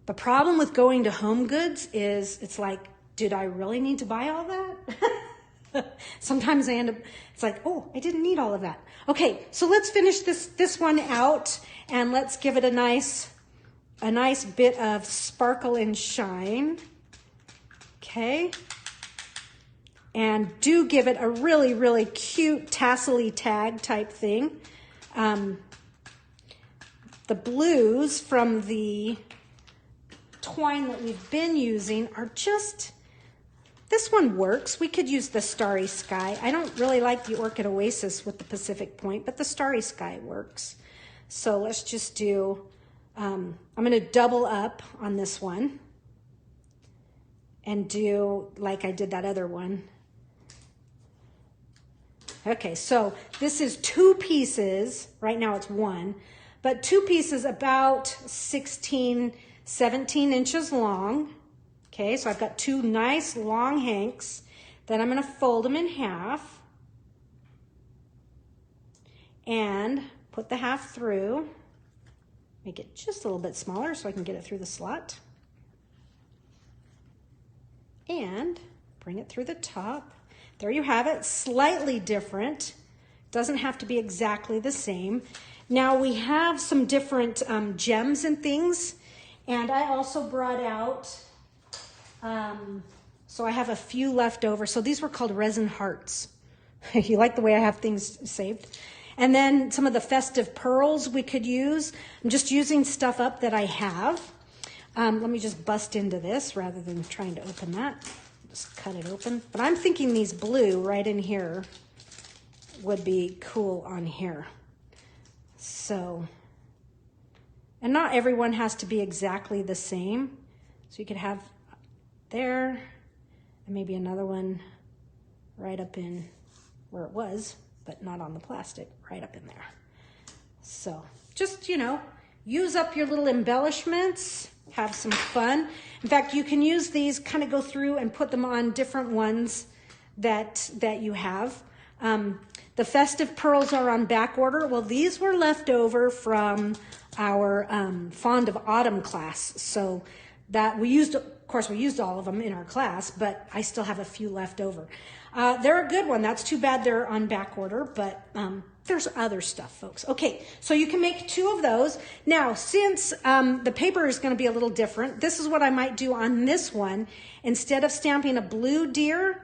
The problem with going to Home Goods is it's like, did I really need to buy all that? Sometimes I end up, it's like, oh, I didn't need all of that. Okay, so let's finish this one out, and let's give it a nice bit of sparkle and shine. Okay. And do give it a really, really cute tassel-y tag type thing. The blues from the twine that we've been using are just, this one works. We could use the Starry Sky. I don't really like the Orchid Oasis with the Pacific Point, but the Starry Sky works. So let's just do, I'm going to double up on this one and do like I did that other one. Okay, so this is 2 pieces. Right now it's 1, but 2 pieces about 16, 17 inches long. Okay, so I've got 2 nice long hanks. Then I'm going to fold them in half and put the half through. Make it just a little bit smaller so I can get it through the slot. And bring it through the top. There you have it, slightly different. Doesn't have to be exactly the same. Now we have some different gems and things, and I also brought out, so I have a few left over. So these were called resin hearts. You like the way I have things saved? And then some of the festive pearls we could use. I'm just using stuff up that I have. Let me just bust into this rather than trying to open that. Just cut it open. But I'm thinking these blue right in here would be cool on here. So, and not everyone has to be exactly the same. So you could have there and maybe another one right up in where it was, but not on the plastic, right up in there. So just, you know, use up your little embellishments, have some fun. In fact, you can use these, kind of go through and put them on different ones that you have. The festive pearls are on back order. Well, these were left over from our Fond of Autumn class. So that we used course, we used all of them in our class, but I still have a few left over. They're a good one. That's too bad they're on back order, but there's other stuff, folks. Okay, so you can make 2 of those. Now, since the paper is going to be a little different, this is what I might do on this one. Instead of stamping a blue deer,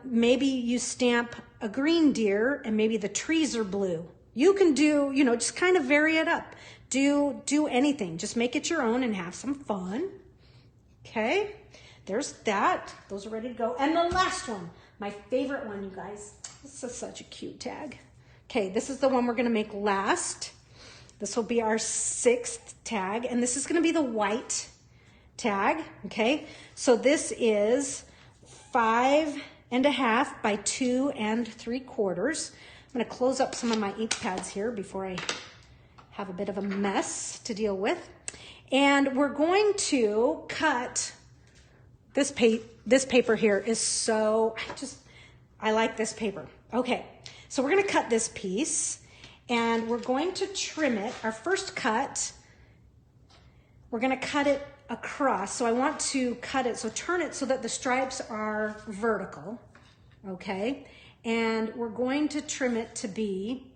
maybe you stamp a green deer and maybe the trees are blue. You can do, you know, just kind of vary it up. Do anything. Just make it your own and have some fun. Okay, there's that. Those are ready to go. And the last one, my favorite one, you guys. This is such a cute tag. Okay, this is the one we're going to make last. This will be our 6th tag, and this is going to be the white tag. Okay, so this is 5.5 by 2 3/4. I'm going to close up some of my ink pads here before I have a bit of a mess to deal with. And we're going to cut this paper here is so, I like this paper. Okay, so we're going to cut this piece and we're going to trim it. Our first cut, we're going to cut it across. So I want to cut it, so turn it so that the stripes are vertical. Okay, and we're going to trim it to be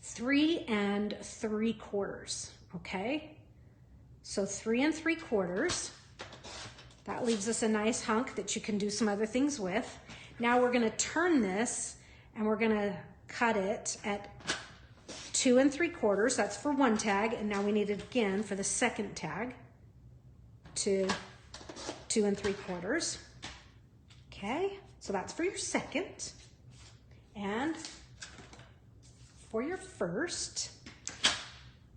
3 3/4. Okay, so 3 3/4. That leaves us a nice hunk that you can do some other things with. Now we're going to turn this and we're going to cut it at 2 3/4. That's for one tag, and now we need it again for the second tag to 2 3/4. Okay, so that's for your second, and for your first.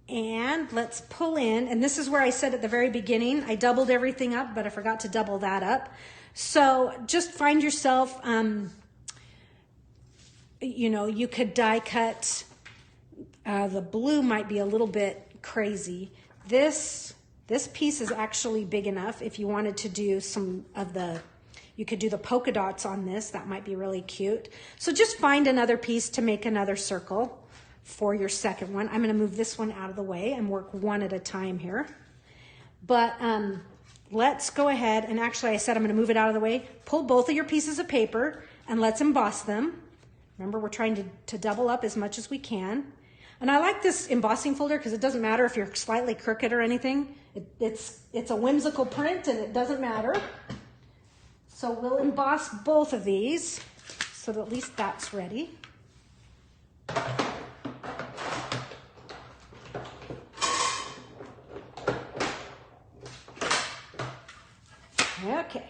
And let's pull in, and this is where I said at the very beginning, I doubled everything up, but I forgot to double that up. So just find yourself, you know, you could die cut. The blue might be a little bit crazy. This piece is actually big enough if you wanted to do some of the, you could do the polka dots on this. That might be really cute. So just find another piece to make another circle for your second one. I'm going to move this one out of the way and work one at a time here. But let's go ahead, and actually I said I'm going to move it out of the way. Pull both of your pieces of paper and let's emboss them. Remember, we're trying to double up as much as we can. And I like this embossing folder because it doesn't matter if you're slightly crooked or anything. It's a whimsical print and it doesn't matter. So we'll emboss both of these so that at least that's ready. Okay.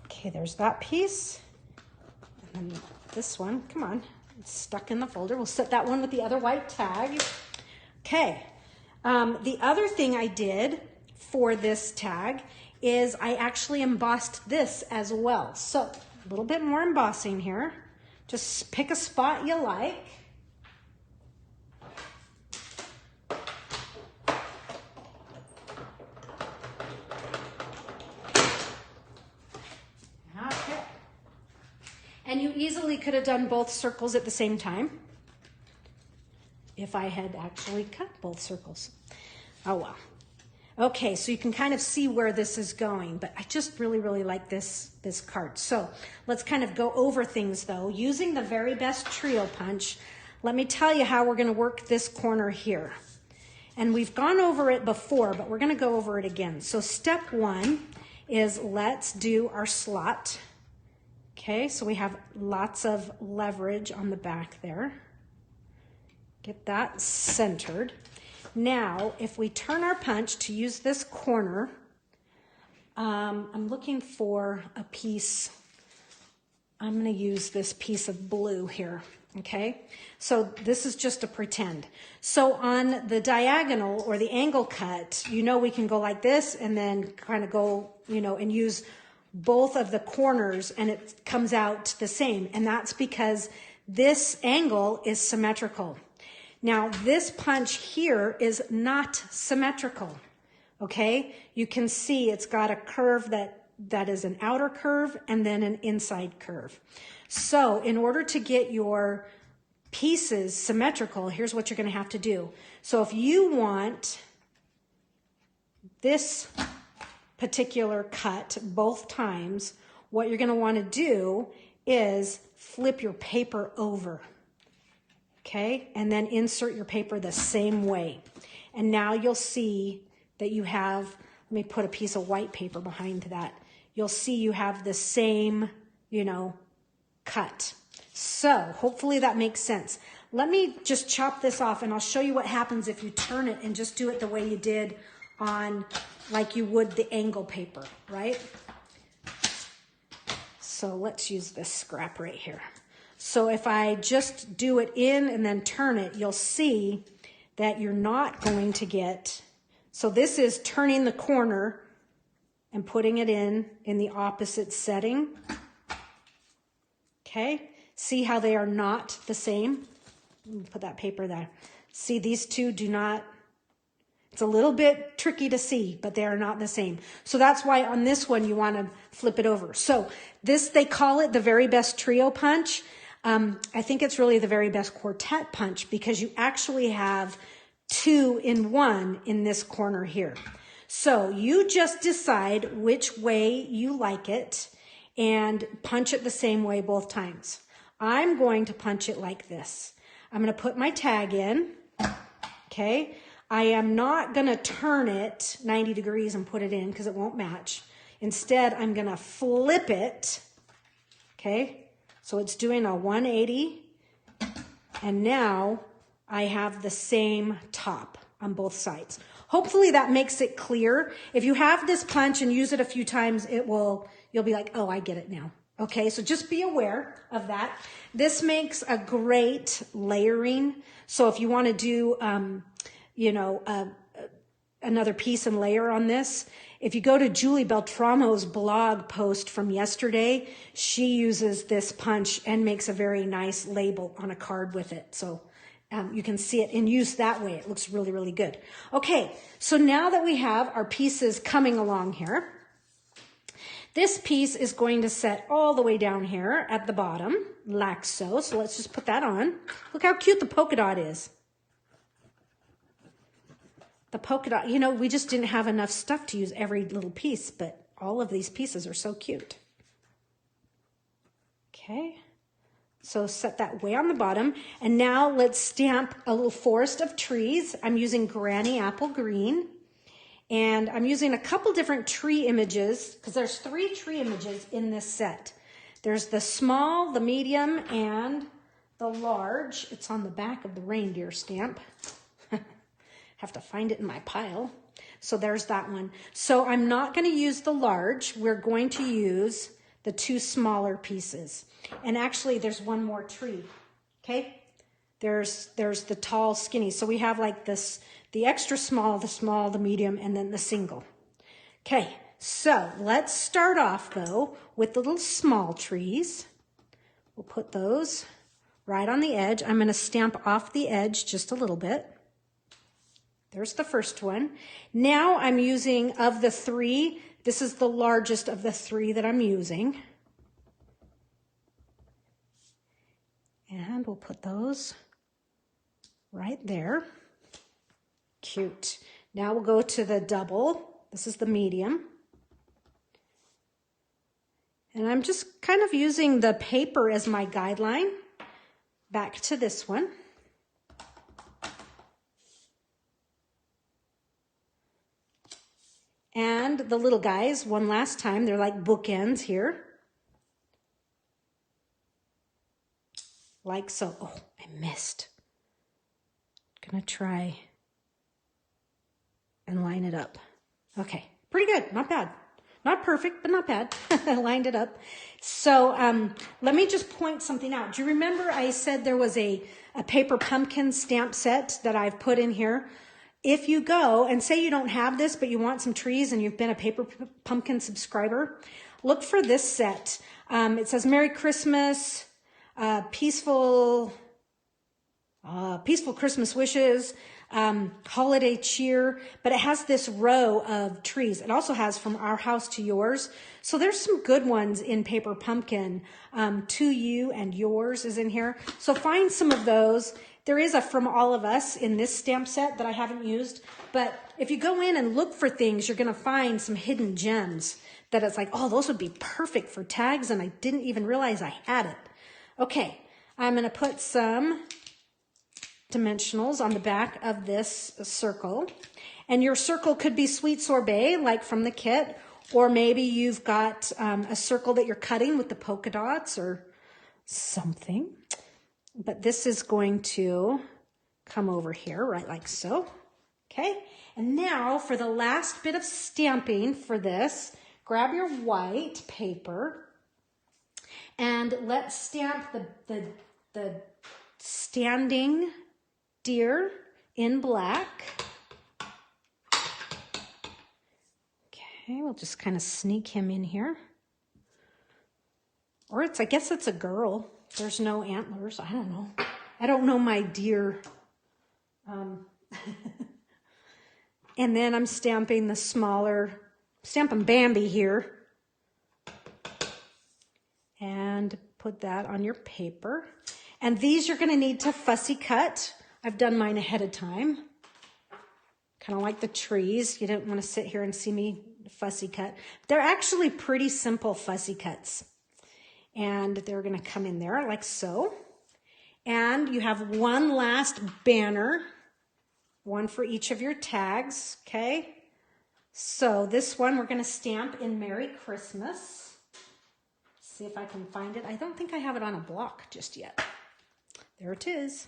Okay, there's that piece. And then this one, come on, it's stuck in the folder. We'll set that one with the other white tag. Okay. The other thing I did for this tag is I actually embossed this as well. So a little bit more embossing here. Just pick a spot you like. And you easily could have done both circles at the same time if I had actually cut both circles. Oh well. Okay, so you can kind of see where this is going, but I just really, really like this card. So let's kind of go over things though. Using the very best trio punch, let me tell you how we're going to work this corner here. And we've gone over it before, but we're going to go over it again. So step 1 is let's do our slot. Okay, so we have lots of leverage on the back there. Get that centered. Now, if we turn our punch to use this corner, I'm looking for a piece. I'm going to use this piece of blue here. Okay, so this is just a pretend. So on the diagonal or the angle cut, you know, we can go like this and then kind of go, you know, and use both of the corners and it comes out the same. And that's because this angle is symmetrical. Now this punch here is not symmetrical. Okay, you can see it's got a curve that is an outer curve and then an inside curve. So in order to get your pieces symmetrical, here's what you're going to have to do. So if you want this particular cut both times, what you're going to want to do is flip your paper over, okay? And then insert your paper the same way. And now you'll see that you have, let me put a piece of white paper behind that. You'll see you have the same, you know, cut. So hopefully that makes sense. Let me just chop this off and I'll show you what happens if you turn it and just do it the way you did on, like you would the angle paper, right? So let's use this scrap right here. So if I just do it in and then turn it, you'll see that you're not going to get, so this is turning the corner and putting it in the opposite setting. Okay, see how they are not the same? Put that paper there. See, these two do not, it's a little bit tricky to see, but they are not the same. So that's why on this one, you want to flip it over. So this, they call it the very best trio punch. I think it's really the very best quartet punch because you actually have 2 in 1 in this corner here. So you just decide which way you like it and punch it the same way both times. I'm going to punch it like this. I'm going to put my tag in, okay? I am not going to turn it 90 degrees and put it in because it won't match. Instead, I'm going to flip it, okay? So it's doing a 180, and now I have the same top on both sides. Hopefully that makes it clear. If you have this punch and use it a few times, you'll be like, oh, I get it now. Okay, so just be aware of that. This makes a great layering. So if you want to do, another piece and layer on this, if you go to Julie Beltramo's blog post from yesterday, she uses this punch and makes a very nice label on a card with it. So you can see it in use that way. It looks really, really good. Okay, so now that we have our pieces coming along here, this piece is going to set all the way down here at the bottom, like so. So let's just put that on. Look how cute the polka dot is. The polka dot, you know, we just didn't have enough stuff to use every little piece, but all of these pieces are so cute. Okay, so set that way on the bottom. And now let's stamp a little forest of trees. I'm using Granny Apple Green. And I'm using a couple different tree images because there's 3 tree images in this set. There's the small, the medium, and the large. It's on the back of the reindeer stamp. Have to find it in my pile. So there's that one. So I'm not going to use the large. We're going to use the 2 smaller pieces. And actually there's one more tree. Okay? There's the tall, skinny. So we have like this, the extra small, the medium, and then the single. Okay, so let's start off though with the little small trees. We'll put those right on the edge. I'm going to stamp off the edge just a little bit. There's the first one. Now I'm using, of the 3, this is the largest of the 3 that I'm using. And we'll put those right there. Cute. Now we'll go to the double. This is the medium. And I'm just kind of using the paper as my guideline. Back to this one. And the little guys, one last time, they're like bookends here. Like so. Oh, I missed. Gonna try and line it up. Okay, pretty good, not bad. Not perfect, but not bad. I lined it up. So let me just point something out. Do you remember I said there was a paper pumpkin stamp set that I've put in here? If you go and say you don't have this, but you want some trees and you've been a Paper Pumpkin subscriber, look for this set. It says Merry Christmas, peaceful Christmas wishes, holiday cheer, but it has this row of trees. It also has from our house to yours. So there's some good ones in Paper Pumpkin. To you and yours is in here. So find some of those. There is a from all of us in this stamp set that I haven't used, but if you go in and look for things, you're going to find some hidden gems that it's like, oh, those would be perfect for tags, and I didn't even realize I had it. Okay, I'm going to put some dimensionals on the back of this circle, and your circle could be sweet sorbet like from the kit, or maybe you've got a circle that you're cutting with the polka dots or something. But this is going to come over here, right like so. Okay, and now for the last bit of stamping for this, grab your white paper and let's stamp the standing deer in black. Okay, we'll just kind of sneak him in here. Or I guess it's a girl. There's no antlers. I don't know. I don't know my deer. And then I'm stamping the smaller, stamping Bambi here. And put that on your paper. And these you're going to need to fussy cut. I've done mine ahead of time. Kind of like the trees. You didn't want to sit here and see me fussy cut. They're actually pretty simple fussy cuts. And they're going to come in there like so. And you have one last banner, one for each of your tags, okay? So this one we're going to stamp in Merry Christmas. See if I can find it. I don't think I have it on a block just yet. There it is.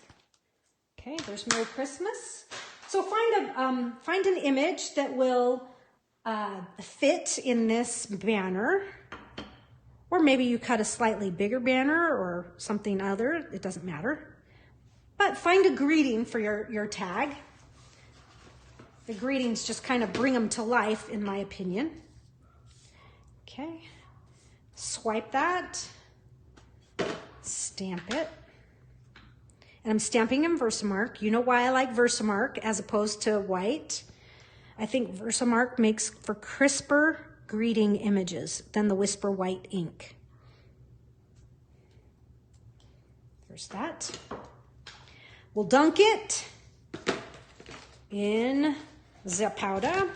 Okay, there's Merry Christmas. So find an image that will fit in this banner. Or maybe you cut a slightly bigger banner or something other. It doesn't matter. But find a greeting for your tag. The greetings just kind of bring them to life, in my opinion. Okay. Swipe that. Stamp it. And I'm stamping in Versamark. You know why I like Versamark as opposed to white? I think Versamark makes for crisper greeting images than the Whisper White ink. There's that. We'll dunk it in the powder.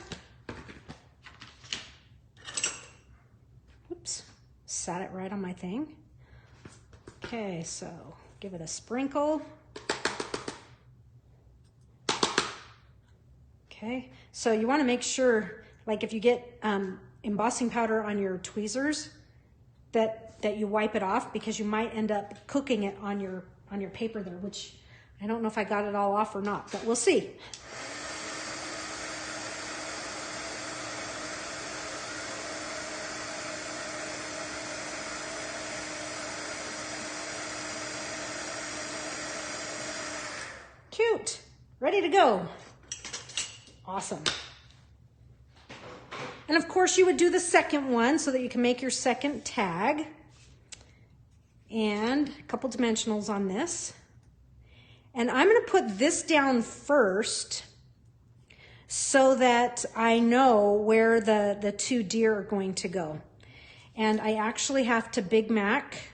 Oops, sat it right on my thing. Okay, so give it a sprinkle. Okay, so you want to make sure, like if you get embossing powder on your tweezers, that you wipe it off, because you might end up cooking it on your paper there, which I don't know if I got it all off or not, but we'll see. Cute, ready to go. Awesome. And of course you would do the second one so that you can make your second tag. And a couple dimensionals on this. And I'm going to put this down first so that I know where the two deer are going to go. And I actually have to Big Mac.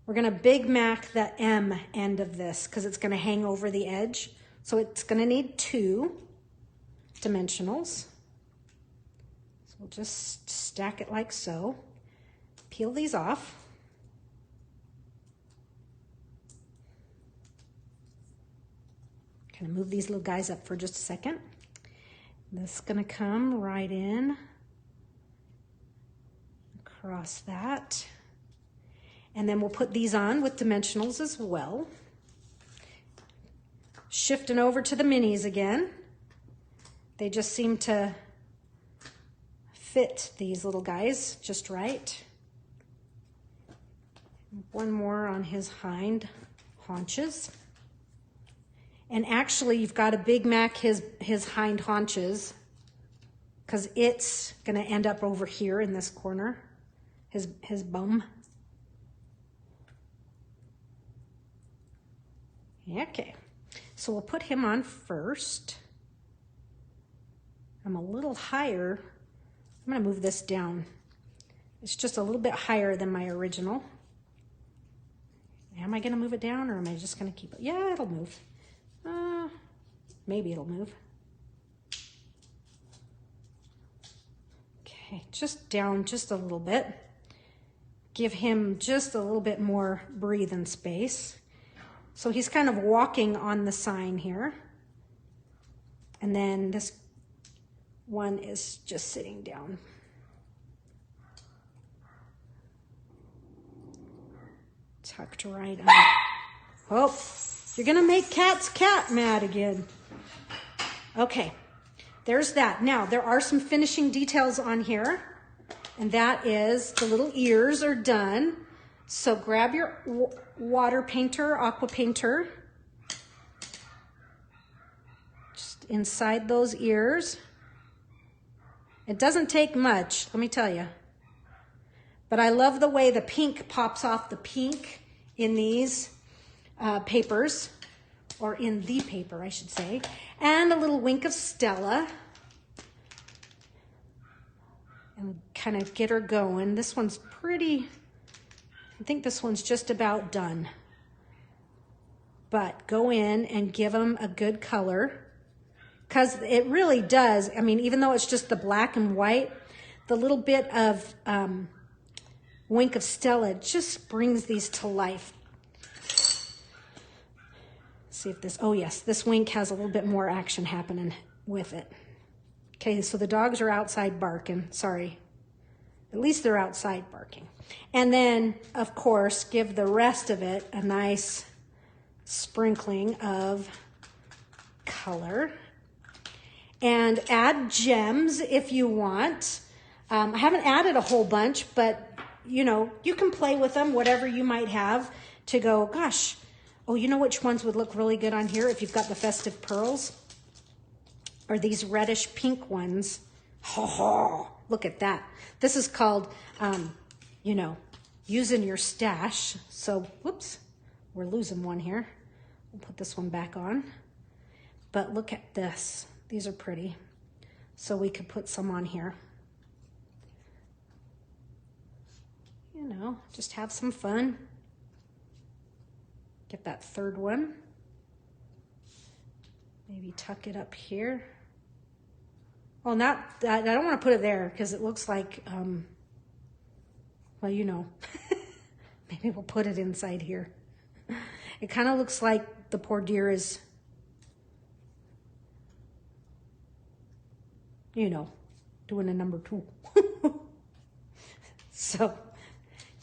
We're going to Big Mac the M end of this because it's going to hang over the edge. So it's going to need two dimensionals. So we'll just stack it like so. Peel these off. Kind of move these little guys up for just a second. This is going to come right in across that. And then we'll put these on with dimensionals as well. Shifting over to the minis again. They just seem to fit these little guys just right. One more on his hind haunches. And actually you've got to Big Mac his hind haunches because it's going to end up over here in this corner, his bum. Okay, So we'll put him on first. I'm a little higher. I'm going to move this down. It's just a little bit higher than my original. Am I going to move it down, or am I just going to keep it? Yeah, it'll move. Maybe it'll move. Okay, just down just a little bit. Give him just a little bit more breathing space. So he's kind of walking on the sign here. And then this one is just sitting down. Tucked right on. Oh, you're gonna make Cat's cat mad again. Okay, there's that. Now, there are some finishing details on here, and that is the little ears are done. So grab your water painter, aqua painter, just inside those ears. It doesn't take much, let me tell you. But I love the way the pink pops off the pink in these papers, or in the paper, I should say. And a little wink of Stella. And kind of get her going. This one's pretty, I think this one's just about done. But go in and give them a good color. Because it really does, I mean, even though it's just the black and white, the little bit of wink of Stella just brings these to life. See if this, oh yes, this wink has a little bit more action happening with it. Okay, so the dogs are outside barking, sorry. At least they're outside barking. And then, of course, give the rest of it a nice sprinkling of color. And add gems if you want. I haven't added a whole bunch, but you know, you can play with them, whatever you might have to go, gosh, oh, you know which ones would look really good on here if you've got the festive pearls? Or these reddish pink ones. Oh, look at that. This is called, you know, using your stash. So, whoops, we're losing one here. We'll put this one back on. But look at this. These are pretty. So we could put some on here. You know, just have some fun. Get that third one. Maybe tuck it up here. Well, not that, I don't want to put it there because it looks like, well, you know, maybe we'll put it inside here. It kind of looks like the poor deer is, you know, doing a number 2. So,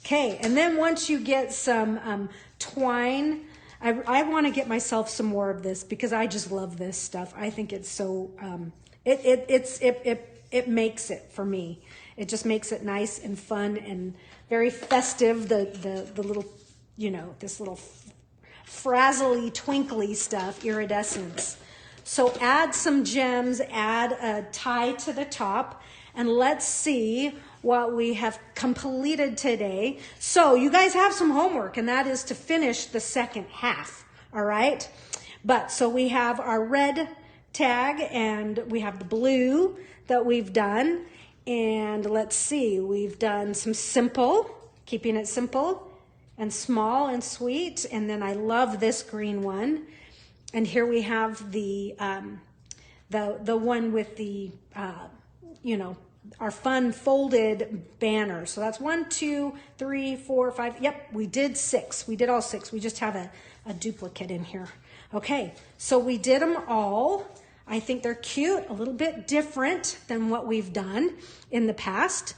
okay, and then once you get some twine, I want to get myself some more of this because I just love this stuff. I think it's so, it makes it for me. It just makes it nice and fun and very festive. The little, you know, this little frazzly, twinkly stuff, iridescence. So add some gems, add a tie to the top, and let's see what we have completed today. So you guys have some homework, and that is to finish the second half, all right? But so we have our red tag, and we have the blue that we've done. And let's see, we've done some simple, keeping it simple and small and sweet. And then I love this green one. And here we have the one with the, you know, our fun folded banner. So that's 1, 2, 3, 4, 5. Yep, we did 6. We did all 6. We just have a duplicate in here. Okay, so we did them all. I think they're cute, a little bit different than what we've done in the past.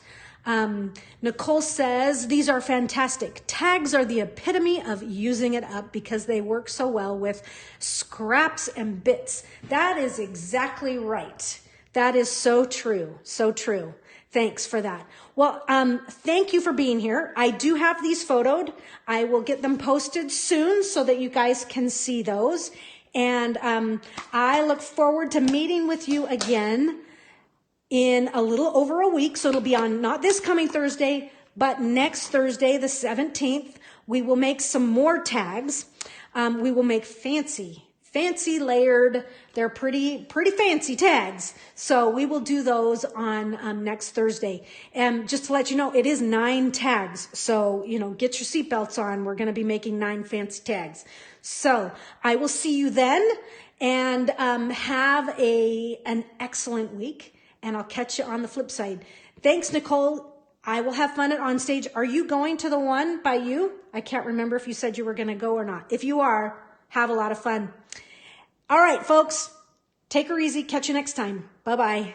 Nicole says, these are fantastic. Tags are the epitome of using it up because they work so well with scraps and bits. That is exactly right. That is so true. So true. Thanks for that. Well, thank you for being here. I do have these photoed. I will get them posted soon so that you guys can see those. And I look forward to meeting with you again in a little over a week. So it'll be on not this coming Thursday, but next Thursday, the 17th. We will make some more tags. We will make fancy fancy layered. They're pretty fancy tags. So we will do those on next Thursday. And just to let you know, it is 9 tags. So, get your seatbelts on. We're going to be making 9 fancy tags. So I will see you then, and have an excellent week, and I'll catch you on the flip side. Thanks, Nicole. I will have fun at On Stage. Are you going to the one by you? I can't remember if you said you were going to go or not. If you are, have a lot of fun. All right, folks, take her easy. Catch you next time. Bye-bye.